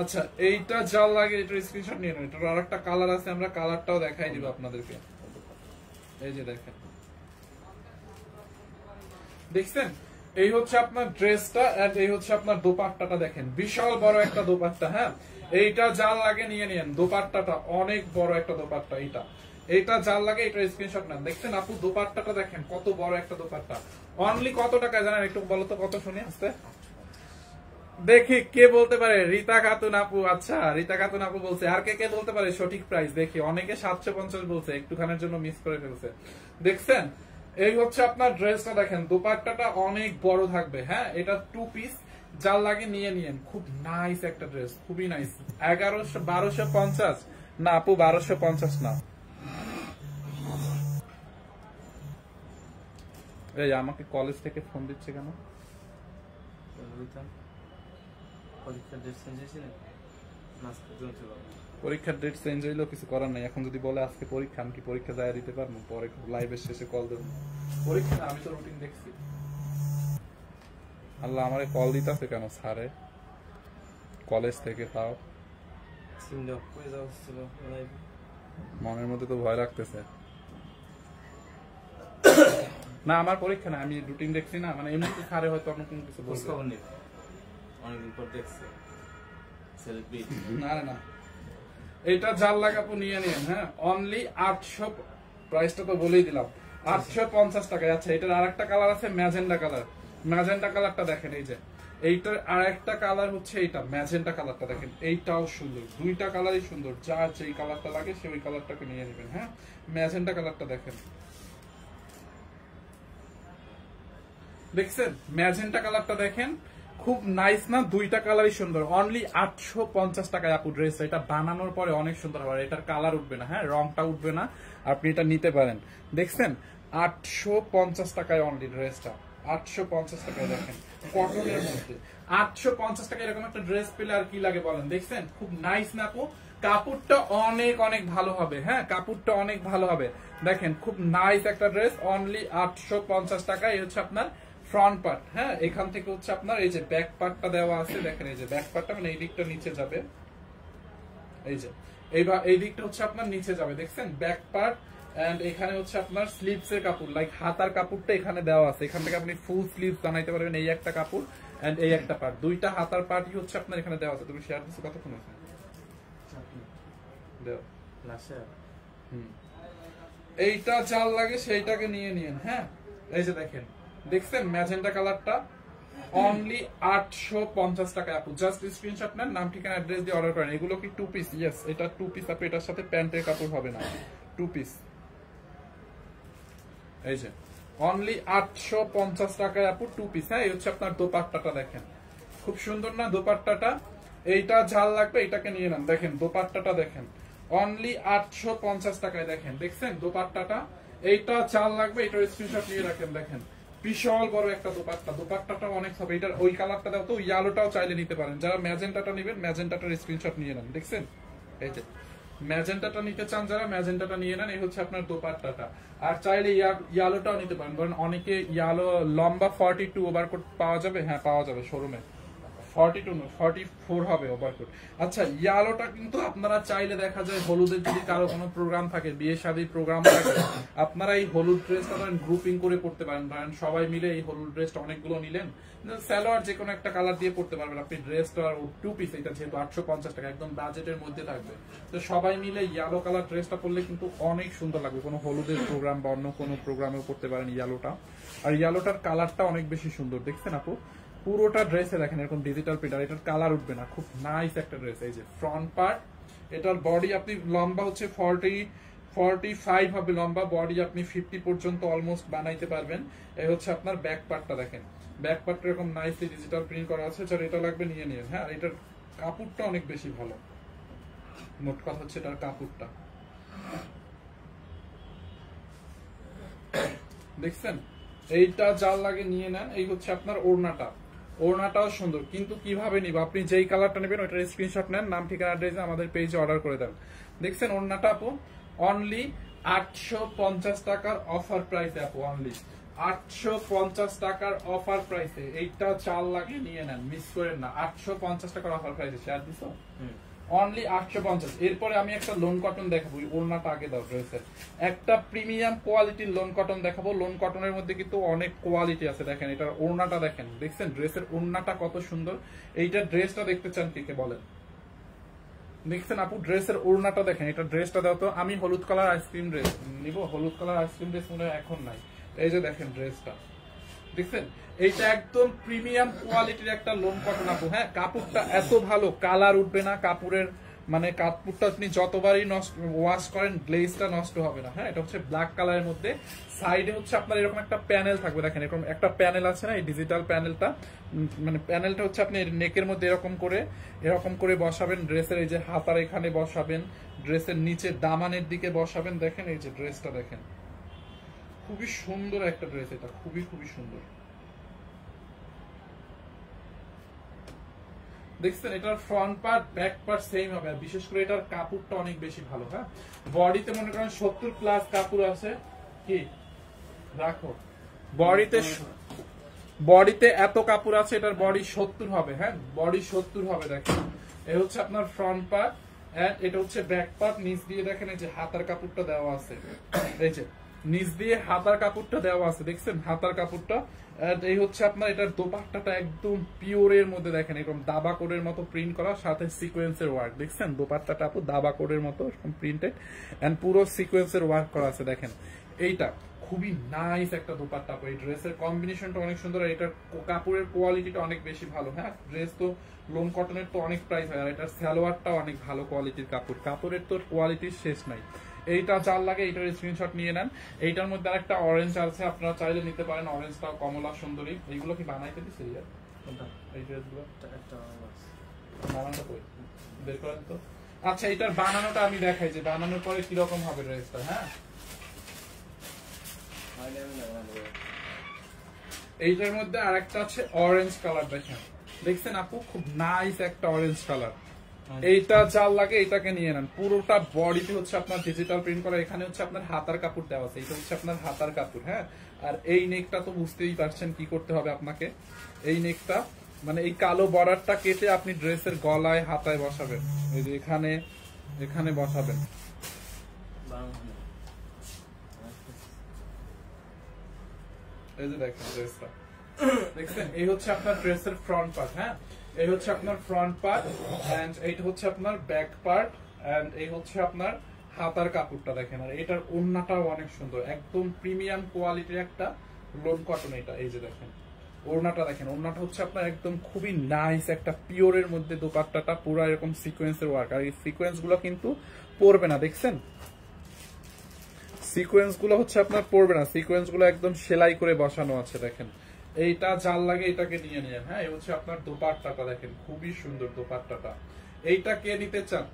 আচ্ছা, এইটা যা লাগে এটার স্ক্রিনশট নিয়ে নেন। এটার আরেকটা কালার আছে, আমরা কালারটাও দেখাই দিব আপনাদেরকে। এই যে দেখেন, দেখছেন, এই হচ্ছে আপনার ড্রেসটা, এন্ড এই হচ্ছে আপনার দোপাট্টাটা। দেখেন বিশাল বড় একটা দোপাট্টা। হ্যাঁ, এইটা জাল লাগে নিয়ে নিন, দোপাট্টাটা অনেক বড় একটা দোপাট্টা। এইটা জাল লাগে, এটা স্ক্রিনশট নেন। দেখছেন আপু, দোপাট্টাটা দেখেন কত বড় একটা দোপাট্টা। অনলি কত টাকায় জানেন, একটু বলো তো কত, শুনি আসতে দেখি কে বলতে পারে। রীতা খাতুন আপু, আচ্ছা রীতা খাতুন আপু বলছে। আর কে কে বলতে পারে সঠিক প্রাইস দেখি? অনেকে 750 বলছে, একটুখানের জন্য মিস করে ফেলছে। দেখছেন, এই হচ্ছে আপনার ড্রেসটা। দেখেন দোপাট্টাটা অনেক বড় থাকবে। হ্যাঁ, এটা 2 পিস, জাল লাগে নিয়ে নিয়েন, খুব নাইস একটা ড্রেস, খুবই নাইস। 1250 না আপু, 1250 না। এই আমাকে কলেজ থেকে ফোন দিচ্ছে কেন? পরীক্ষার ডেট চেঞ্জ হইলো, কিছু করার নাই। এখন যদি বলে আজকে পরীক্ষা, আমি কি পরীক্ষা যায় দিতে পারবো? পরে লাইভের শেষে কল দেবো। পরীক্ষা না, আমি তো রুটিন দেখছি। আল্লাহ, আমারে কল দিতেছে কেন স্যারে কলেজ থেকে? তাও মনের মধ্যে তো ভয় লাগতেছে। না, আমার পরীক্ষা না, আমি রুটিন দেখছি না, মানে এমনিতে স্যারে হয়তো অন্য কোনো কিছু বলছে। না না, এটা জাল লাগাপু নিয়ে নিন। হ্যাঁ, অনলি 800, প্রাইসটা তো বলেই দিলাম, 850 টাকায়। আচ্ছা, এটার আরেকটা কালার আছে ম্যাজেন্ডা কালার। ম্যাজেন্ডা কালারটা দেখেন, এই যে এইটার আরেকটা কালার হচ্ছে এইটা ম্যাজেন্ডা কালারটা। দেখেন এইটাও সুন্দর, দুইটা কালারই সুন্দর, যার যেই কালারটা লাগে সে ওই কালারটাকে নিয়ে নেবেন। হ্যাঁ, ম্যাজেন্ডা কালারটা দেখেন, দেখছেন ম্যাজেন্টা কালারটা দেখেন, খুব নাইস না? দুইটা কালারই সুন্দর। অনলি 850 টাকায় আপু ড্রেস। এটা বানানোর পরে অনেক সুন্দর হবে, এটার কালার উঠবে না। হ্যাঁ, রংটা উঠবে না, আপনি এটা নিতে পারেন। দেখছেন 850 টাকায় অনলি ড্রেসটা, 850 টাকায়। দেখেন কটনের মধ্যে 850 টাকায় এরকম একটা ড্রেস পেলে আর কি লাগে বলেন? দেখছেন খুব নাইস না আপু? কাপড়টা অনেক অনেক ভালো হবে। হ্যাঁ, কাপড়টা অনেক ভালো হবে। দেখেন খুব নাইস একটা ড্রেস, অনলি 850 টাকায়। হচ্ছে আপনার ফ্রন্ট পার্ট। হ্যাঁ, এখান থেকে হচ্ছে আপনার এই যে ব্যাক পার্টটা দেওয়া আছে। দেখেন এই যে ব্যাক পার্টটা, মানে এই দিকটা নিচে যাবে, এই যে এই দিকটা হচ্ছে আপনার নিচে যাবে। দেখছেন ব্যাক পার্ট, এন্ড এখানে হচ্ছে আপনার স্লিভস এর কাপড়, লাইক হাতার কাপড়টা এখানে দেওয়া আছে। এখান থেকে আপনি ফুল স্লিভস বানাইতে পারবেন। এই একটা কাপড় এন্ড এই একটা পার্ট, দুইটা হাতার পার্টই হচ্ছে আপনার এখানে দেওয়া আছে। তুমি শেয়ার দিচ্ছ কতক্ষণ আছে? এইটা জাল লাগে সেইটাকে নিয়ে নিন। হ্যাঁ, এই যে দেখেন, দেখছেন ম্যাজেন্টা কালারটা, অনলি 850 টাকায় আপু। জাস্ট স্ক্রিনশট নেন, নাম ঠিকানা অ্যাড্রেস দিয়ে অর্ডার করেন। এগুলো কি 2 পিস? ইয়েস, এটা 2 পিস আপু। এটার সাথে প্যান্টের কাপড় হবে না, 2 পিস। এই যে অনলি 850 টাকায় আপু 2 পিস। হ্যাঁ, এই হচ্ছে আপনার দোপাট্টাটা। দেখেন খুব সুন্দর না দোপাট্টাটা? এইটা ঝাল লাগবে, এটাকে নিয়ে নেন। দেখেন দোপাট্টাটা দেখেন, অনলি 850 টাকায়। দেখেন, দেখছেন দোপাট্টাটা? এইটা চাল লাগবে, এটার স্ক্রিনশট নিয়ে রাখেন। দেখেন বিশাল বড় একটা দোপাট্টা, দোপাট্টাটা অনেক হবে। এটার ওই কালারটা দাও তো, ইয়ালোটাও চাইলে নিতে পারেন। যারা ম্যাজেন্টাটা নেবেন, ম্যাজেন্টাটার স্ক্রিনশট নিয়ে নেন। দেখছেন এই যে ম্যাজেন্টাটা নিতে চান যারা, ম্যাজেন্টাটা নিয়ে নেন। এই হচ্ছে আপনার দোপাট্টাটা। আর চাইলে ইয়ালোটাও নিতে পারেন, কারণ অনেকে ইয়ালো লম্বা 42 ওভারকোট পাওয়া যাবে, হ্যাঁ পাওয়া যাবে শোরুমে। 42 না 44 হবে ওভারকোট। আচ্ছা ইয়ালোটা কিন্তু আপনারা চাইলে দেখা যায় হলুদের যদি কারো কোনো প্রোগ্রাম থাকে, বিয়ে শাদীর প্রোগ্রাম থাকে, আপনারা এই হলুদ ড্রেসটা গ্রুপিং করে পড়তে পারেন। ধরেন সবাই মিলে এই হলুদ ড্রেসটা অনেকগুলো নিলেন, সালোয়ার যে কোনো একটা কালার দিয়ে পড়তে পারবেন আপনি। ড্রেসটা আর 2 পিস, এটা যেহেতু 850 টাকা একদম বাজেটের মধ্যে থাকবে, তো সবাই মিলে ইয়েলো কালার ড্রেসটা পরলে কিন্তু অনেক সুন্দর লাগবে। কোনো হলুদের প্রোগ্রাম বা অন্য কোনো প্রোগ্রামেও পড়তে পারেন ইয়েলোটা। আর ইয়েলোটার কালারটা অনেক বেশি সুন্দর, দেখছেন আপু? পুরোটা ড্রেসে দেখেন এরকম ডিজিটাল প্রিন্ট, আর এটার কালার উঠবে না, খুব নাইস একটা ড্রেস। এই যে ফ্রন্ট পার্ট, এটার বডি আপনি লম্বা হচ্ছে 45 হবে লম্বা, বডি আপনি 50 পর্যন্ত অলমোস্ট বানাইতে পারবেন। এই হচ্ছে আপনার ব্যাক পার্টটা দেখেন, ব্যাক পার্টটা এরকম নাইসলি ডিজিটাল প্রিন্ট করা আছে। যার এটা লাগবে নিয়ে নিন। হ্যাঁ, এটার কাপড়টা অনেক বেশি ভালো, মোট কথা হচ্ছে এটার কাপড়টা দেখছেন। এইটা যার লাগে নিয়ে নেন। এই হচ্ছে আপনার ওড়নাটা, ওড়নাটাও সুন্দর, কিন্তু কিভাবে নিব? আপনি যেই কালারটা নেবেন ওইটার স্ক্রিনশট নেন, নাম ঠিকানা অ্যাড্রেসে আমাদের পেজে অর্ডার করে দেন। দেখছেন ওড়নাটা আপু অনলি 850 টাকার অফার প্রাইসে আপু, অনলি 850 টাকার অফার প্রাইসে। এইটা চাল লাগে নিয়ে নেন, মিস করেন না। 850 টাকার অফার প্রাইসে শেয়ার দিছো, অনলি 850। এরপরে আমি একটা লোন কটন দেখাবো, ওড়নাটা আগে দাও ড্রেসের। একটা প্রিমিয়াম কোয়ালিটির লোন কটন দেখাবো। লোন কটনের মধ্যে কিন্তু অনেক কোয়ালিটি আছে, দেখেন এটার ওড়নাটা দেখেন, দেখছেন ড্রেসের ওড়নাটা কত সুন্দর। এইটা ড্রেসটা দেখতে চান কে বলেন? দেখছেন আপু ড্রেসের ওড়নাটা দেখেন, এটা ড্রেসটা দাও তো। আমি হলুদ কালার আইসক্রিম ড্রেস নিব, হলুদ কালার আইসক্রিম ড্রেস মনে হয় এখন নাই। এই যে দেখেন ড্রেসটা, দেখছেন এইটা একদম প্রিমিয়াম কোয়ালিটির একটা লোন কটন আপু। হ্যাঁ, কাপড়টা এত ভালো, কালার উঠবে না কাপড়ের, মানে কাপড়টা আপনি যতবারই ওয়াশ করেন গ্লেজটা নষ্ট হবে না। হ্যাঁ, এটা হচ্ছে ব্ল্যাক কালারের মধ্যে। সাইডে হচ্ছে আপনার এরকম একটা প্যানেল থাকবে, দেখেন এরকম একটা প্যানেল আছে না, এই ডিজিটাল প্যানেলটা, মানে প্যানেলটা হচ্ছে আপনি নেকের মধ্যে এরকম করে বসাবেন। ড্রেসের এই যে হাতার এখানে বসাবেন, ড্রেসের নিচে দামানের দিকে বসাবেন। দেখেন এই যে ড্রেসটা দেখেন, খুবই সুন্দর একটা ড্রেস, এটা খুবই সুন্দর। দেখছেন এটার front part back part same হবে, আর বিশেষ করে এটার কাপড়টা অনেক বেশি ভালো। হ্যাঁ, বডিতে মনে করেন 70 প্লাস কাপড় আছে, কি রাখো বডিতে এত কাপড় আছে, এটার বডি 70 হবে। হ্যাঁ, বডি 70 হবে। দেখেন এই হচ্ছে আপনার ফ্রন্ট পার্ট, এন্ড এটা হচ্ছে ব্যাক পার্ট। নিচ দিয়ে দেখেন এই যে হাতার কাপড়টা দেওয়া আছে, এই যে নিচ দিয়ে হাতার কাপড়টা দেওয়া আছে, দেখছেন হাতার কাপড়টা। এই হচ্ছে আপনার এটার দোপাট্টাটা একদম পিওরের মধ্যে, দেখেন এরকম দাবা কোডের মতো প্রিন্ট করা, সাথে সিকোয়েন্সের ওয়ার্ক। দেখছেন দোপাট্টাটা আপু দাবা কোডের মতো এরকম প্রিন্টেড, এন্ড পুরো সিকোয়েন্সের ওয়ার্ক করা আছে। দেখেন এইটা খুবই নাইস একটা দোপাট্টা। এই ড্রেসের কম্বিনেশনটা অনেক সুন্দর, আর এটার কাপড়ের কোয়ালিটিটা অনেক বেশি ভালো। হ্যাঁ, ড্রেস তো লোন কটনের তো অনেক প্রাইস হয়, আর এটার সালোয়ারটাও অনেক ভালো কোয়ালিটির কাপড়, কাপড়ের তো কোয়ালিটির শেষ নাই। এইটা যার লাগে এইটার স্ক্রিনশট নিয়ে নেন। এইটার মধ্যে আরেকটা অরেঞ্জ আছে, আপনারা চাইলে নিতে পারেন। অরেঞ্জটাও কমলা সুন্দরী। এইগুলো কি বানাইতে দিছে ইয়ার? এই ড্রেসগুলো বানানো কই বের করেন তো। আচ্ছা, এটার বানানোটা আমি দেখাই যে বানানোর পরে কিরকম হবে ড্রেসটা। হ্যাঁ, এইটার মধ্যে আরেকটা আছে অরেঞ্জ কালার, দেখেন দেখছেন আপু, খুব নাইস একটা অরেঞ্জ কালার। এইটা যার লাগে এটাকে নিয়ে নেন। পুরোটা বডিতে হচ্ছে আপনার ডিজিটাল প্রিন্ট করা, এখানে হচ্ছে আপনার হাতার কাপড় দেওয়া আছে, এটা হচ্ছে আপনার হাতার কাপড়। হ্যাঁ, আর এই নেকটা তো বুঝতেই পারছেন কি করতে হবে আপনাকে। এই নেকটা মানে এই কালো বর্ডারটা কেটে আপনি ড্রেসের গলায় হাতায় বসাবেন, এই যে এখানে বসাবেন। এই যে দেখেন ড্রেসটা, দেখছেন এই হচ্ছে আপনার ড্রেসের ফ্রন্ট পার্ট। হ্যাঁ, এই হচ্ছে আপনার ফ্রন্ট পার্ট, এন্ড এইটা হচ্ছে আপনার ব্যাক পার্ট, এন্ড এই হচ্ছে আপনার হাতার কাপড়টা। দেখেন আর এটার ওড়নাটাও অনেক সুন্দর, একদম প্রিমিয়াম কোয়ালিটির একটা লোন কটন এটা। এই যে দেখেন ওড়নাটা, দেখেন ওড়নাটা হচ্ছে আপনার একদম খুবই নাইস একটা পিওরের মধ্যে। দোপাট্টাটা পুরো এরকম সিকোয়েন্সের ওয়ার্ক, আর এই সিকোয়েন্স গুলো কিন্তু পড়বে না, দেখছেন সিকোয়েন্স গুলো হচ্ছে আপনার পড়বে না, সিকোয়েন্স গুলো একদম সেলাই করে বসানো আছে। দেখেন এইটা যার লাগে এটাকে নিয়ে নেন। হ্যাঁ, এই হচ্ছে আপনার দোপাট্টাটা, দেখেন খুবই সুন্দর দোপাট্টাটা। এইটা কে নিতে চান?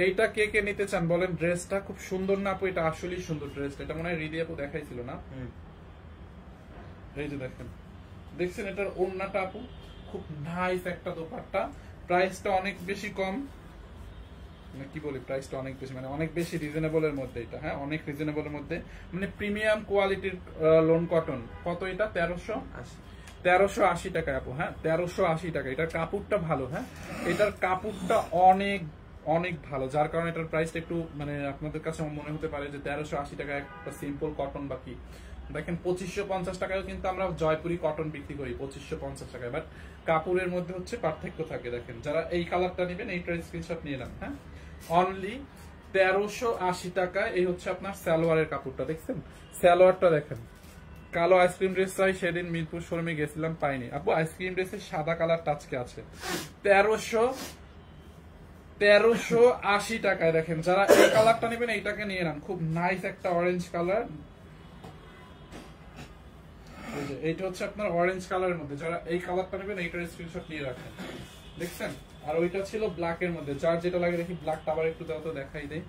এইটা কে নিতে চান বলেন? ড্রেসটা খুব সুন্দর না আপু? এটা আসলেই সুন্দর ড্রেসটা, এটা মনে হয় রিদি আপু দেখাইছিল না? এই যে দেখেন, দেখছেন এটার ওড়নাটা আপু, খুব নাইস একটা দোপাট্টা। প্রাইসটা অনেক বেশি কম, মানে কি বলি প্রাইসটা অনেক বেশি, মানে অনেক বেশি রিজনেবলের মধ্যে এটা, হ্যাঁ অনেক রিজনেবলের মধ্যে, মানে প্রিমিয়াম কোয়ালিটির লোন কটন। কত এটা? 1380 টাকা আপু, হ্যাঁ 1380 টাকা। এটার কাপড়টা ভালো, হ্যাঁ এটার কাপড়টা অনেক অনেক ভালো, যার কারণে এটার প্রাইসটা একটু মানে আপনাদের কাছে মনে হতে পারে যে 1380 টাকা একটা সিম্পল কটন বা কি। দেখেন 2550 টাকায় কিন্তু আমরা জয়পুরি কটন বিক্রি করি 2550 টাকায়, বাট কাপড়ের মধ্যে হচ্ছে পার্থক্য থাকে। দেখেন যারা এই কালারটা নেবেন এইটার স্ক্রিনশট নিয়ে নেন, হ্যাঁ অনলি 1380 টাকায়। এই হচ্ছে আপনার সালোয়ারের কাপড়টা, দেখছেন সালোয়ারটা দেখেন। কালো আইসক্রিম ড্রেস চাই, সেদিন মিরপুর শোরুমে গেছিলাম পাইনি আপু। আইসক্রিম ড্রেসের সাদা কালার টাচকে আছে 1380 টাকায়। দেখেন যারা এই কালারটা নেবেন এইটাকে নিয়ে নেন, খুব নাইস একটা অরেঞ্জ কালার। এইটা হচ্ছে আপনার অরেঞ্জ কালারের মধ্যে, যারা এই কালারটা নেবেন এইটার স্ক্রিনশট নিয়ে রাখেন, দেখছেন। আর ওইটা ছিল ব্ল্যাক এর মধ্যে, যার যেটা লাগে দেখি ব্ল্যাকটা আবার একটু দাও তো দেখাই দেই।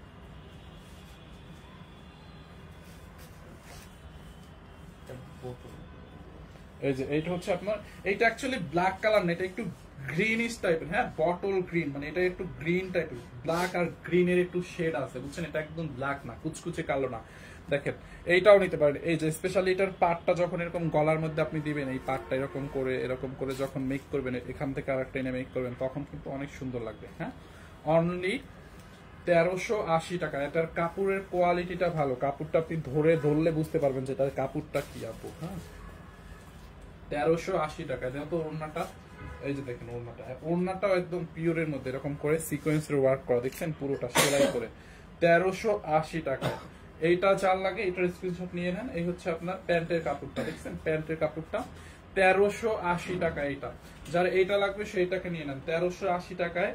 এই যে এইটা হচ্ছে আপনার, এইটা অ্যাকচুয়ালি ব্ল্যাক কালার না, এটা একটু গ্রিনিশ টাইপের, হ্যাঁ বটল গ্রিন, মানে এটা একটু গ্রিন টাইপের, ব্ল্যাক আর গ্রিনের একটু শেড আছে বুঝছেন, এটা একদম ব্ল্যাক না, কুচকুচে কালো না। দেখেন এইটাও নিতে পারেন। এই যে স্পেশালি এটার পার্টটা যখন এরকম গলার মধ্যে আপনি দিবেন, এই পার্টটা এরকম করে যখন মেক করবেন, এখান থেকে আরেকটা এনে মেক করবেন, তখন কিন্তু অনেক সুন্দর লাগবে, হ্যাঁ অনলি 1380 টাকা। এটার কাপড়ের কোয়ালিটিটা ভালো, কাপড়টা আপনি ধরলে বুঝতে পারবেন যে এটার কাপড়টা কি আপু, হ্যাঁ 1380 টাকা। যেহেতু ওড়নাটা, এই যে দেখেন ওড়নাটাও একদম পিওরের মধ্যে এরকম করে সিকোয়েন্সের ওয়ার্ক করা, দেখছেন পুরোটা সেলাই করে 1380 টাকা। এইটা যার লাগে এটার স্ক্রিনশট নিয়ে নেন। এই হচ্ছে আপনার প্যান্টের কাপড়টা, দেখছেন প্যান্টের কাপড়টা 1380 টাকা। এইটা যার এইটা লাগবে সেইটাকে নিয়ে নেন 1380 টাকায়।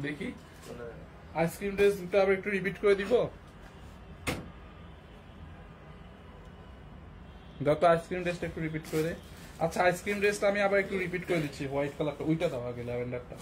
দেখি আইসক্রিম ড্রেসটা আবার একটু রিপিট করে দিব, যত আইসক্রিম ড্রেসটা একটু রিপিট করে দেয়। আচ্ছা আইসক্রিম ড্রেসটা আমি আবার একটু রিপিট করে দিচ্ছি, হোয়াইট কালারটা ওইটা দাও আগে, ল্যাভেন্ডারটা।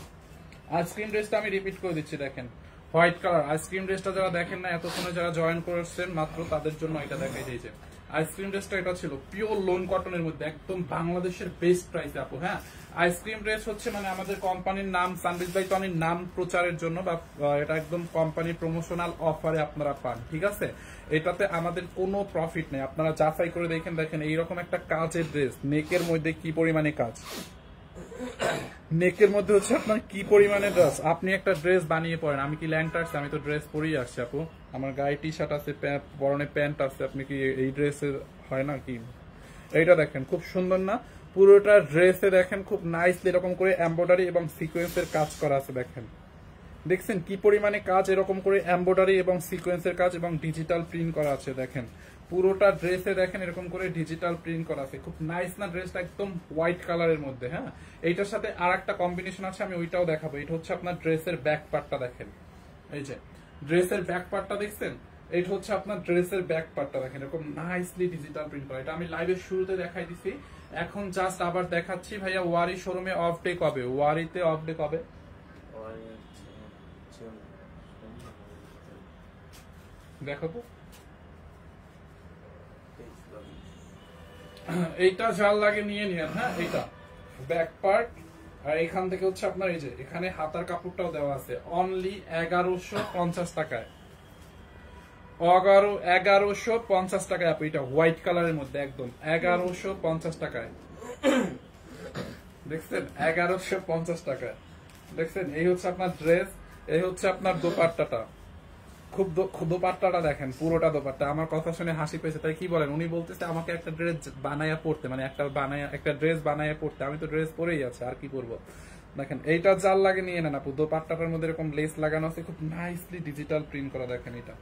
আইসক্রিম ড্রেসটা আমি রিপিট করে দিচ্ছি, দেখেন হোয়াইট কালার আইসক্রিম ড্রেসটা যারা দেখেন না এতক্ষণে, যারা জয়েন করেছেন মাত্র, তাদের জন্য এটা দেখাই দিয়েছে। আইসক্রিম ড্রেসটা এটা ছিল পিওর লোন কটনের মধ্যে, একদম বাংলাদেশের বেস্ট প্রাইস আপু, হ্যাঁ আইসক্রিম ড্রেস হচ্ছে মানে আমাদের কোম্পানির নাম, সানবিজ বাই টনির নাম প্রচারের জন্য, বা এটা একদম কোম্পানির প্রমোশনাল অফারে আপনারা পান, ঠিক আছে। এটাতে আমাদের কোনো প্রফিট নেই, আপনারা যাচাই করে দেখেন। দেখেন এইরকম একটা কাজের ড্রেস, নেকের মধ্যে কি পরিমাণে কাজ, নেকের মধ্যে হচ্ছে আপনার কি পরিমাণে ড্রেস। আপনি একটা ড্রেস বানিয়ে পড়েন, আমি কি ল্যাংটা আসছে, আমি তো ড্রেস পরেই আসছি আপু, আমার গায়ে টি শার্ট আছে, পরনে প্যান্ট আছে, আপনি কি এই ড্রেসের হয় না কি? এইটা দেখেন খুব সুন্দর না, পুরোটা ড্রেসে দেখেন খুব নাইসলি এরকম করে এমব্রয়ডারি এবং সিকোয়েন্সের কাজ করা আছে। দেখেন দেখছেন কি পরিমাণে কাজ, এরকম করে এমব্রয়ডারি এবং সিকোয়েন্সের কাজ এবং ডিজিটাল প্রিন্ট করা আছে। দেখেন পুরোটা ড্রেসে দেখেন এরকম করে ডিজিটাল প্রিন্ট করা আছে, খুব নাইস না ড্রেসটা, একদম হোয়াইট কালারের মধ্যে। হ্যাঁ এইটার সাথে আর একটা কম্বিনেশন আছে, আমি ওইটাও দেখাবো। এটা হচ্ছে আপনার ড্রেসের ব্যাক পার্টটা, দেখেন এই যে ড্রেসের ব্যাক পার্টটা দেখছেন, এটা হচ্ছে আপনার ড্রেসের ব্যাক পার্টটা, দেখেন এরকম নাইসলি ডিজিটাল প্রিন্ট করা। এটা আমি লাইভের শুরুতে দেখাই দিছি, এখন জাস্ট আবার দেখাচ্ছি। ভাইয়া ওয়ারি শোরুমে অফ ডে কবে? ওয়ারিতে অফ ডে কবে? দেখাবো এইটা যার লাগে নিয়ে নিন, হ্যাঁ এইটা ব্যাক পার্ট। আর এখান থেকে হচ্ছে আপনার এই যে এখানে হাতার কাপড়টাও দেওয়া আছে, অনলি 1150 টাকায়। 1150 টাকায় আপু, এটা হোয়াইট কালারের মধ্যে একদম 1150 টাকায়। দেখছেন 1150 টাকায়, দেখছেন এই হচ্ছে আপনার ড্রেস, এই হচ্ছে আপনার দোপাট্টাটা। খুব দোপাট্টাটা দেখেন, পুরোটা দোপাট্টা। আমার কথা শুনে হাসি পেয়েছে, তাই কি বলেন, উনি বলতেছে আমাকে একটা ড্রেস বানায়া পড়তে, মানে একটা ড্রেস বানায়া পড়তে। আমি তো ড্রেস পরেই আছে, আর কি করবো। দেখেন এইটা জাল লাগে নিয়ে নেন আপু, দোপাট্টাটার মধ্যে এরকম লেস লাগানো আছে, খুব নাইসলি ডিজিটাল প্রিন্ট করা। দেখেন এটা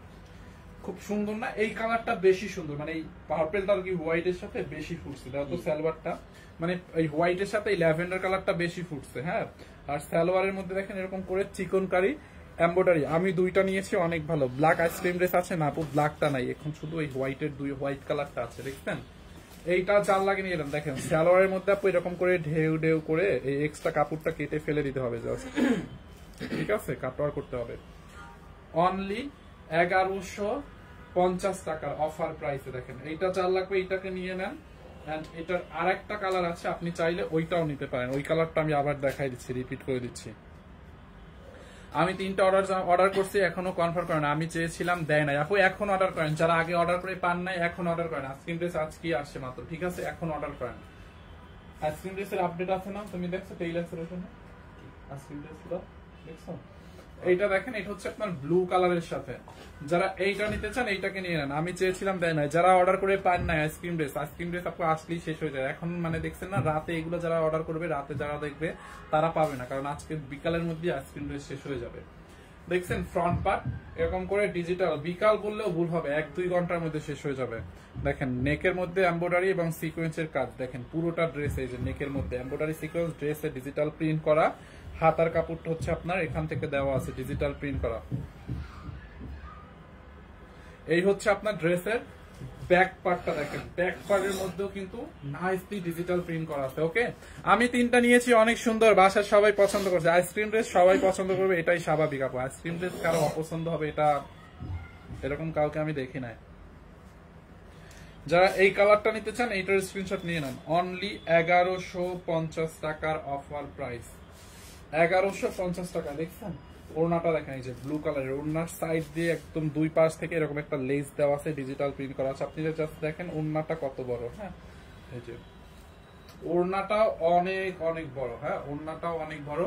খুব সুন্দর না? এই কালারটা বেশি সুন্দর, মানে এই পার্পেলটা কি হোয়াইটের সাথে বেশি ফুটছে, দেখো তো সালোয়ারটা, মানে এই হোয়াইটের সাথে এই ল্যাভেন্ডার কালারটা বেশি ফুটছে। হ্যাঁ আর সালোয়ারের মধ্যে দেখেন এরকম করে চিকনকারি এমব্রয়ডারি। আমি দুইটা নিয়েছি, অনেক ভালো। ব্ল্যাক আইসক্রিম ড্রেস আছে না আপু? ব্ল্যাকটা নাই এখন, শুধু এই হোয়াইটের হোয়াইট কালারটা আছে, দেখছেন এইটা চাল লাগে নিয়ে এলাম। দেখেন সালোয়ারের মধ্যে আপু এরকম করে ঢেউ ঢেউ করে এই এক্সট্রা কাপড়টা কেটে ফেলে দিতে হবে জাস্ট, ঠিক আছে, কাটওয়ার করতে হবে। অনলি 1150 টাকার অফার প্রাইসে। দেখেন এইটা চাল লাগবে, এইটাকে নিয়ে নেন। এন্ড এটার আর একটা কালার আছে, আপনি চাইলে ওইটাও নিতে পারেন। ওই কালারটা আমি আবার দেখাই দিচ্ছি, রিপিট করে দিচ্ছি। আমি 3টা অর্ডার করছি, এখনো কনফার্ম করেন। আমি চেয়েছিলাম দেয় নাই আপু, এখন অর্ডার করেন। যারা আগে অর্ডার করে পান নাই এখন অর্ডার করেন। আইসক্রিম ড্রেস আজকে আসছে মাত্র, ঠিক আছে? এখন অর্ডার করেন। আইসক্রিম ড্রেসের আপডেট আছে না? তুমি দেখছো টেইলার্সের ওখানে আইসক্রিম ড্রেসগুলো দেখছো? এইটা দেখেন, এটা হচ্ছে আপনার ব্লু কালারের সাথে। যারা এইটা নিতে চান এইটাকে নিয়ে নেন। আমি চেয়েছিলাম দেয় নাই। যারা অর্ডার করে পান নাই আইসক্রিম ড্রেস আপু আসলেই শেষ হয়ে যায়। এখন মানে দেখছেন না, রাতে এগুলো যারা অর্ডার করবে, রাতে যারা দেখবে তারা পাবে না, কারণ আজকে বিকালের মধ্যে আইসক্রিম ড্রেস শেষ হয়ে যাবে। দেখছেন ফ্রন্ট পার্ট এরকম করে ডিজিটাল, বিকাল বললেও ভুল হবে, 1-2 ঘন্টার মধ্যে শেষ হয়ে যাবে। দেখেন নেকের মধ্যে এমব্রয়ডারি এবং সিকোয়েন্সের কাজ, দেখেন পুরোটা ড্রেস, এই যে নেকের মধ্যে এমব্রয়ডারি সিকোয়েন্স, ড্রেসে ডিজিটাল প্রিন্ট করা। হাতার কাপড়টা হচ্ছে আপনার এখান থেকে দেওয়া আছে ডিজিটাল প্রিন্ট করা। এই হচ্ছে আপনার ড্রেসের ব্যাক পার্টটা, দেখেন ব্যাক পার্টের মধ্যেও কিন্তু নাইসলি ডিজিটাল প্রিন্ট করা আছে। ওকে, আমি 3টা নিয়েছি, অনেক সুন্দর, বাসার সবাই পছন্দ করছে। আইসক্রিম ড্রেস সবাই পছন্দ করবে, এটাই স্বাভাবিক আপু। আইসক্রিম ড্রেস কারো অপছন্দ হবে এটা এরকম কাউকে আমি দেখি নাই। যারা এই কালারটা নিতে চান এইটার স্ক্রিনশট নিয়ে নেন। অনলি 1150 টাকার অফার প্রাইস, 1150 টাকা। দেখছেন ওড়নাটা দেখেন, এই যে ব্লু কালারের ওড়নার সাইড দিয়ে একদম 2 পাশ থেকে এরকম একটা লেস দেওয়া আছে, ডিজিটাল প্রিন্ট করা আছে। আপনি জাস্ট দেখেন ওড়নাটা কত বড়। হ্যাঁ, এই যে ওড়নাটাও অনেক অনেক বড়। হ্যাঁ, ওড়নাটাও অনেক বড়।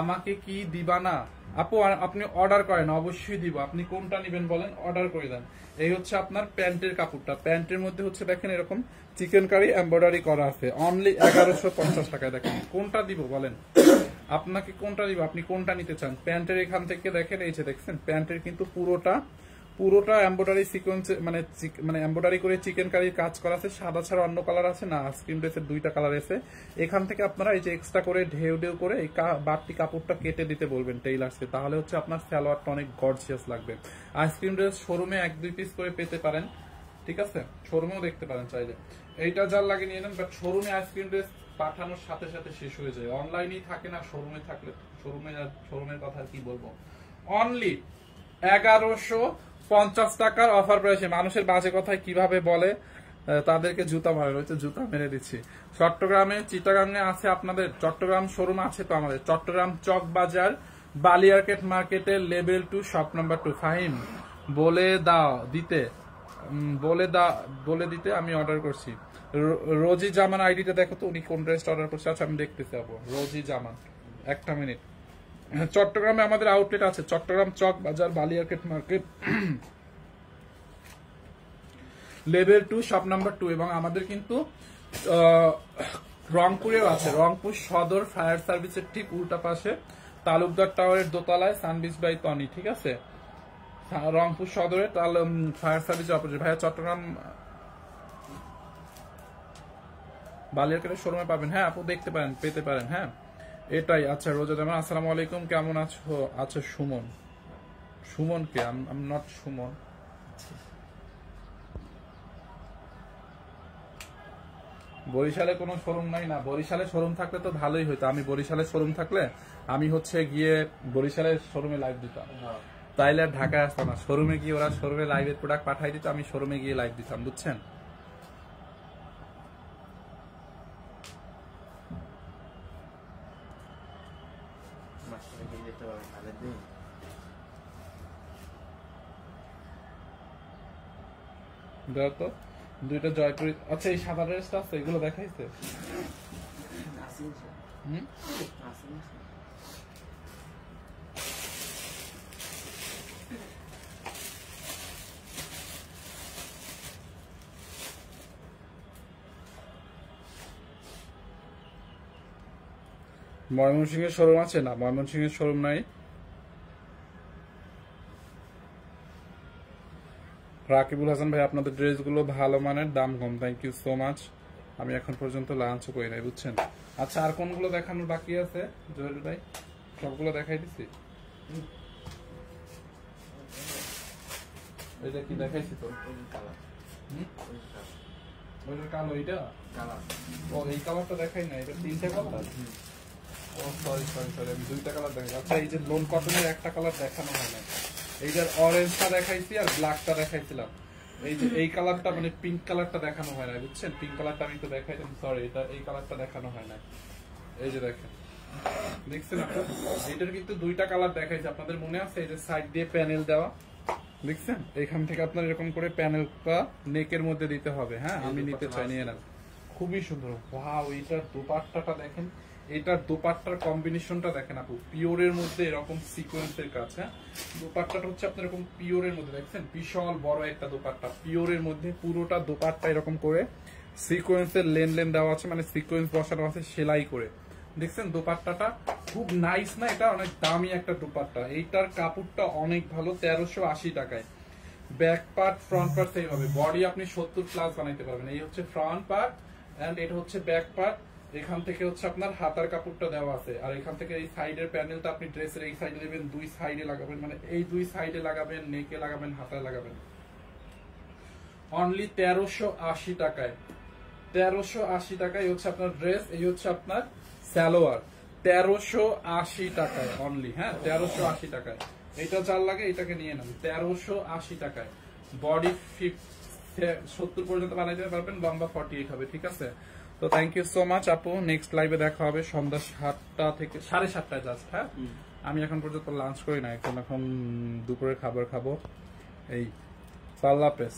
আমাকে কি দিবা না আপু? আপনি অর্ডার করেন, অবশ্যই দিব। আপনি কোনটা নেবেন বলেন, অর্ডার করে দেন। এই হচ্ছে আপনার প্যান্টের কাপড়টা, প্যান্টের মধ্যে হচ্ছে দেখেন এরকম চিকেন কারি এমব্রয়ডারি করা আছে। অনলি 1150 টাকায়। দেখেন কোনটা দিব বলেন, আপনাকে কোনটা দিব, আপনি কোনটা নিতে চান? প্যান্টের এখান থেকে দেখেন, এই যে দেখছেন প্যান্টের কিন্তু পুরোটা এমব্রয়ডারি সিকোয়েন্স, মানে এমব্রয়ডারি করে চিকেন কারির কাজ করা আছে। সাদা ছাড়া অন্য কালার আছে না? আইসক্রিম ড্রেসের 2টা কালার আছে। এখান থেকে আপনারা এই যে এক্সট্রা করে ঢেউ করে এই বাড়তি কাপড়টা কেটে দিতে বলবেন টেইলার্সকে, তাহলে হচ্ছে আপনার সালোয়ারটা অনেক গর্জিয়াস লাগবে। আইসক্রিম ড্রেস শোরুমে 1-2 পিস করে পেতে পারেন, ঠিক আছে? শোরুমেও দেখতে পারেন চাইলে। এইটা যার লাগে নিয়ে নেন, বাট শোরুমে আইসক্রিম ড্রেস পাঠানোর সাথে সাথে শেষ হয়ে যায়, অনলাইনেই থাকে না। শোরুমে থাকলে শোরুমের কথা কি বলবো। অনলি 1150 টাকার অফার প্রাইসে। মানুষের বাজে কথায় কিভাবে বলে, তাদেরকে জুতা মারে, হয়তো জুতা মেরে দিচ্ছি। চট্টগ্রামে, চিটাগাংয়ে আছে আপনাদের, চট্টগ্রাম শোরুম আছে তো আমাদের। চট্টগ্রাম চক বাজার বালিয়ারকেট মার্কেটের লেভেল 2 শপ নাম্বার 2। ফাহিম বলে দিতে আমি অর্ডার করছি। রোজি জামান আইডিটা দেখো তো, উনি কোন ড্রেসটা অর্ডার করছে। আচ্ছা আমি দেখতেছি আপু, রোজি জামান, একটা মিনিট। চট্টগ্রামে আমাদের আউটলেট আছে, চট্টগ্রাম চক বাজার বালিয়ারকেট মার্কেট লেভেল 2 শপ নাম্বার 2। এবং আমাদের কিন্তু রংপুরেও আছে, রংপুর সদর ফায়ার সার্ভিসের ঠিক উল্টা পাশে তালুকদার টাওয়ারের দোতলায় সানবিচ বাই তনি, ঠিক আছে? রংপুর সদরে ফায়ার সার্ভিসের অপোজিট। ভাইয়া চট্টগ্রাম বালিয়ারকেটের শোরুমে পাবেন। হ্যাঁ আপু দেখতে পারেন, পেতে পারেন। হ্যাঁ এটাই। আচ্ছা রোজা জামান, আসসালামু আলাইকুম, কেমন আছো? আচ্ছা সুমন কে? আম নট সুমন। বরিশালে কোনো শোরুম নাই না? বরিশালে শোরুম থাকলে তো ভালোই হইতো। আমি বরিশালে শোরুম থাকলে আমি হচ্ছে গিয়ে বরিশালের শোরুমে লাইভ দিতাম, তাইলে আর ঢাকায় আসতাম না। শোরুমে গিয়ে ওরা শোরুমে লাইভের প্রোডাক্ট পাঠাই দিত, আমি শোরুমে গিয়ে লাইভ দিতাম, বুঝছেন? দেখো তো 2টা জয়পুরি। আচ্ছা এই সাদা ড্রেসটা আছে, এগুলো দেখাইছে? ময়মনসিংহের শোরুম আছে না? ময়মনসিংহের শোরুম নাই। রাকিবুল হাসান ভাই, আপনাদের ড্রেসগুলো ভালো মানের, দাম কম, থ্যাংক ইউ সো মাচ। আমি এখন পর্যন্ত লাঞ্চও করি নাই, বুঝছেন? আচ্ছা আর কোনগুলো দেখানোর বাকি আছে জহিরুল ভাই? সবগুলো দেখাই দিচ্ছি। এটা কি দেখাইছি তো? কালো, এইটা ও এই কালারটা দেখাই না, এটা 3টা কালার। ও সরি, আমি 2টা কালার দেখাই। আচ্ছা এই যে লোন কটনের একটা কালার দেখানো হয় না, এইটার অরেঞ্জটা দেখাইছি আর ব্ল্যাকটা দেখাইছিলাম। এই যে এই কালারটা মানে পিঙ্ক কালারটা দেখানো হয় না, বুঝছেন? পিঙ্ক কালারটা আমি একটু দেখাইলাম, সরি, এটা এই কালারটা দেখানো হয় না। এই যে দেখেন দেখছেন আপু, এটার কিন্তু দুইটা কালার দেখাইছে, আপনাদের মনে আছে? এই যে সাইড দিয়ে প্যানেল দেওয়া, দেখছেন? এখান থেকে আপনার এরকম করে প্যানেলটা নেকের মধ্যে দিতে হবে। হ্যাঁ, আমি নিতে চাই, নিয়ে নেন। খুবই সুন্দর। ওয়াও, এটার দোপাট্টাটা দেখেন, এটার দোপাট্টার কম্বিনেশনটা দেখেন আপু, পিওরের মধ্যে এরকম সিকোয়েন্সের কাজ। হ্যাঁ, দোপাট্টাটা হচ্ছে আপনার এরকম পিওরের মধ্যে, দেখছেন? বিশাল বড় একটা দোপাট্টা, পিওরের মধ্যে পুরোটা দোপাট্টা এরকম করে সিকোয়েন্সের লেন লেন দেওয়া আছে, মানে সিকোয়েন্স বসানো আছে সেলাই করে। দেখছেন দোপাট্টাটা খুব নাইস না? এটা অনেক দামি একটা দোপাট্টা। এইটার কাপড়টা অনেক ভালো, 1380 টাকায়। Back part front part same হবে, বডি আপনি 70+ বানাইতে পারবেন। এই হচ্ছে ফ্রন্ট পার্ট এন্ড এটা হচ্ছে ব্যাক পার্ট। এখান থেকে হচ্ছে আপনার হাতার কাপড়টা দেওয়া আছে, আর এখান থেকে এই সাইডের প্যানেলটা আপনি ড্রেসের এই সাইডে দেবেন, দুই সাইডে লাগাবেন, মানে এই দুই সাইডে লাগাবেন, নেকে লাগাবেন, হাতায় লাগাবেন। অনলি 1380 টাকায়। 1380 টাকায় হচ্ছে আপনার ড্রেস, এই হচ্ছে আপনার সালোয়ার। 1380 টাকায় অনলি। হ্যাঁ, 1380 টাকায়। এটা যার লাগে এটাকে নিয়ে নেন, 1380 টাকায়। বডি 70 পর্যন্ত বানাইতে পারবেন, লম্বা 48 হবে। ঠিক আছে, তো থ্যাংক ইউ সো মাচ আপু। নেক্সট লাইভে দেখা হবে সন্ধ্যা 7টা থেকে 7:30টায় জাস্ট। হ্যাঁ, আমি এখন পর্যন্ত লাঞ্চ করি না, এখন দুপুরের খাবার খাবো। এই, আল্লাহ হাফেজ।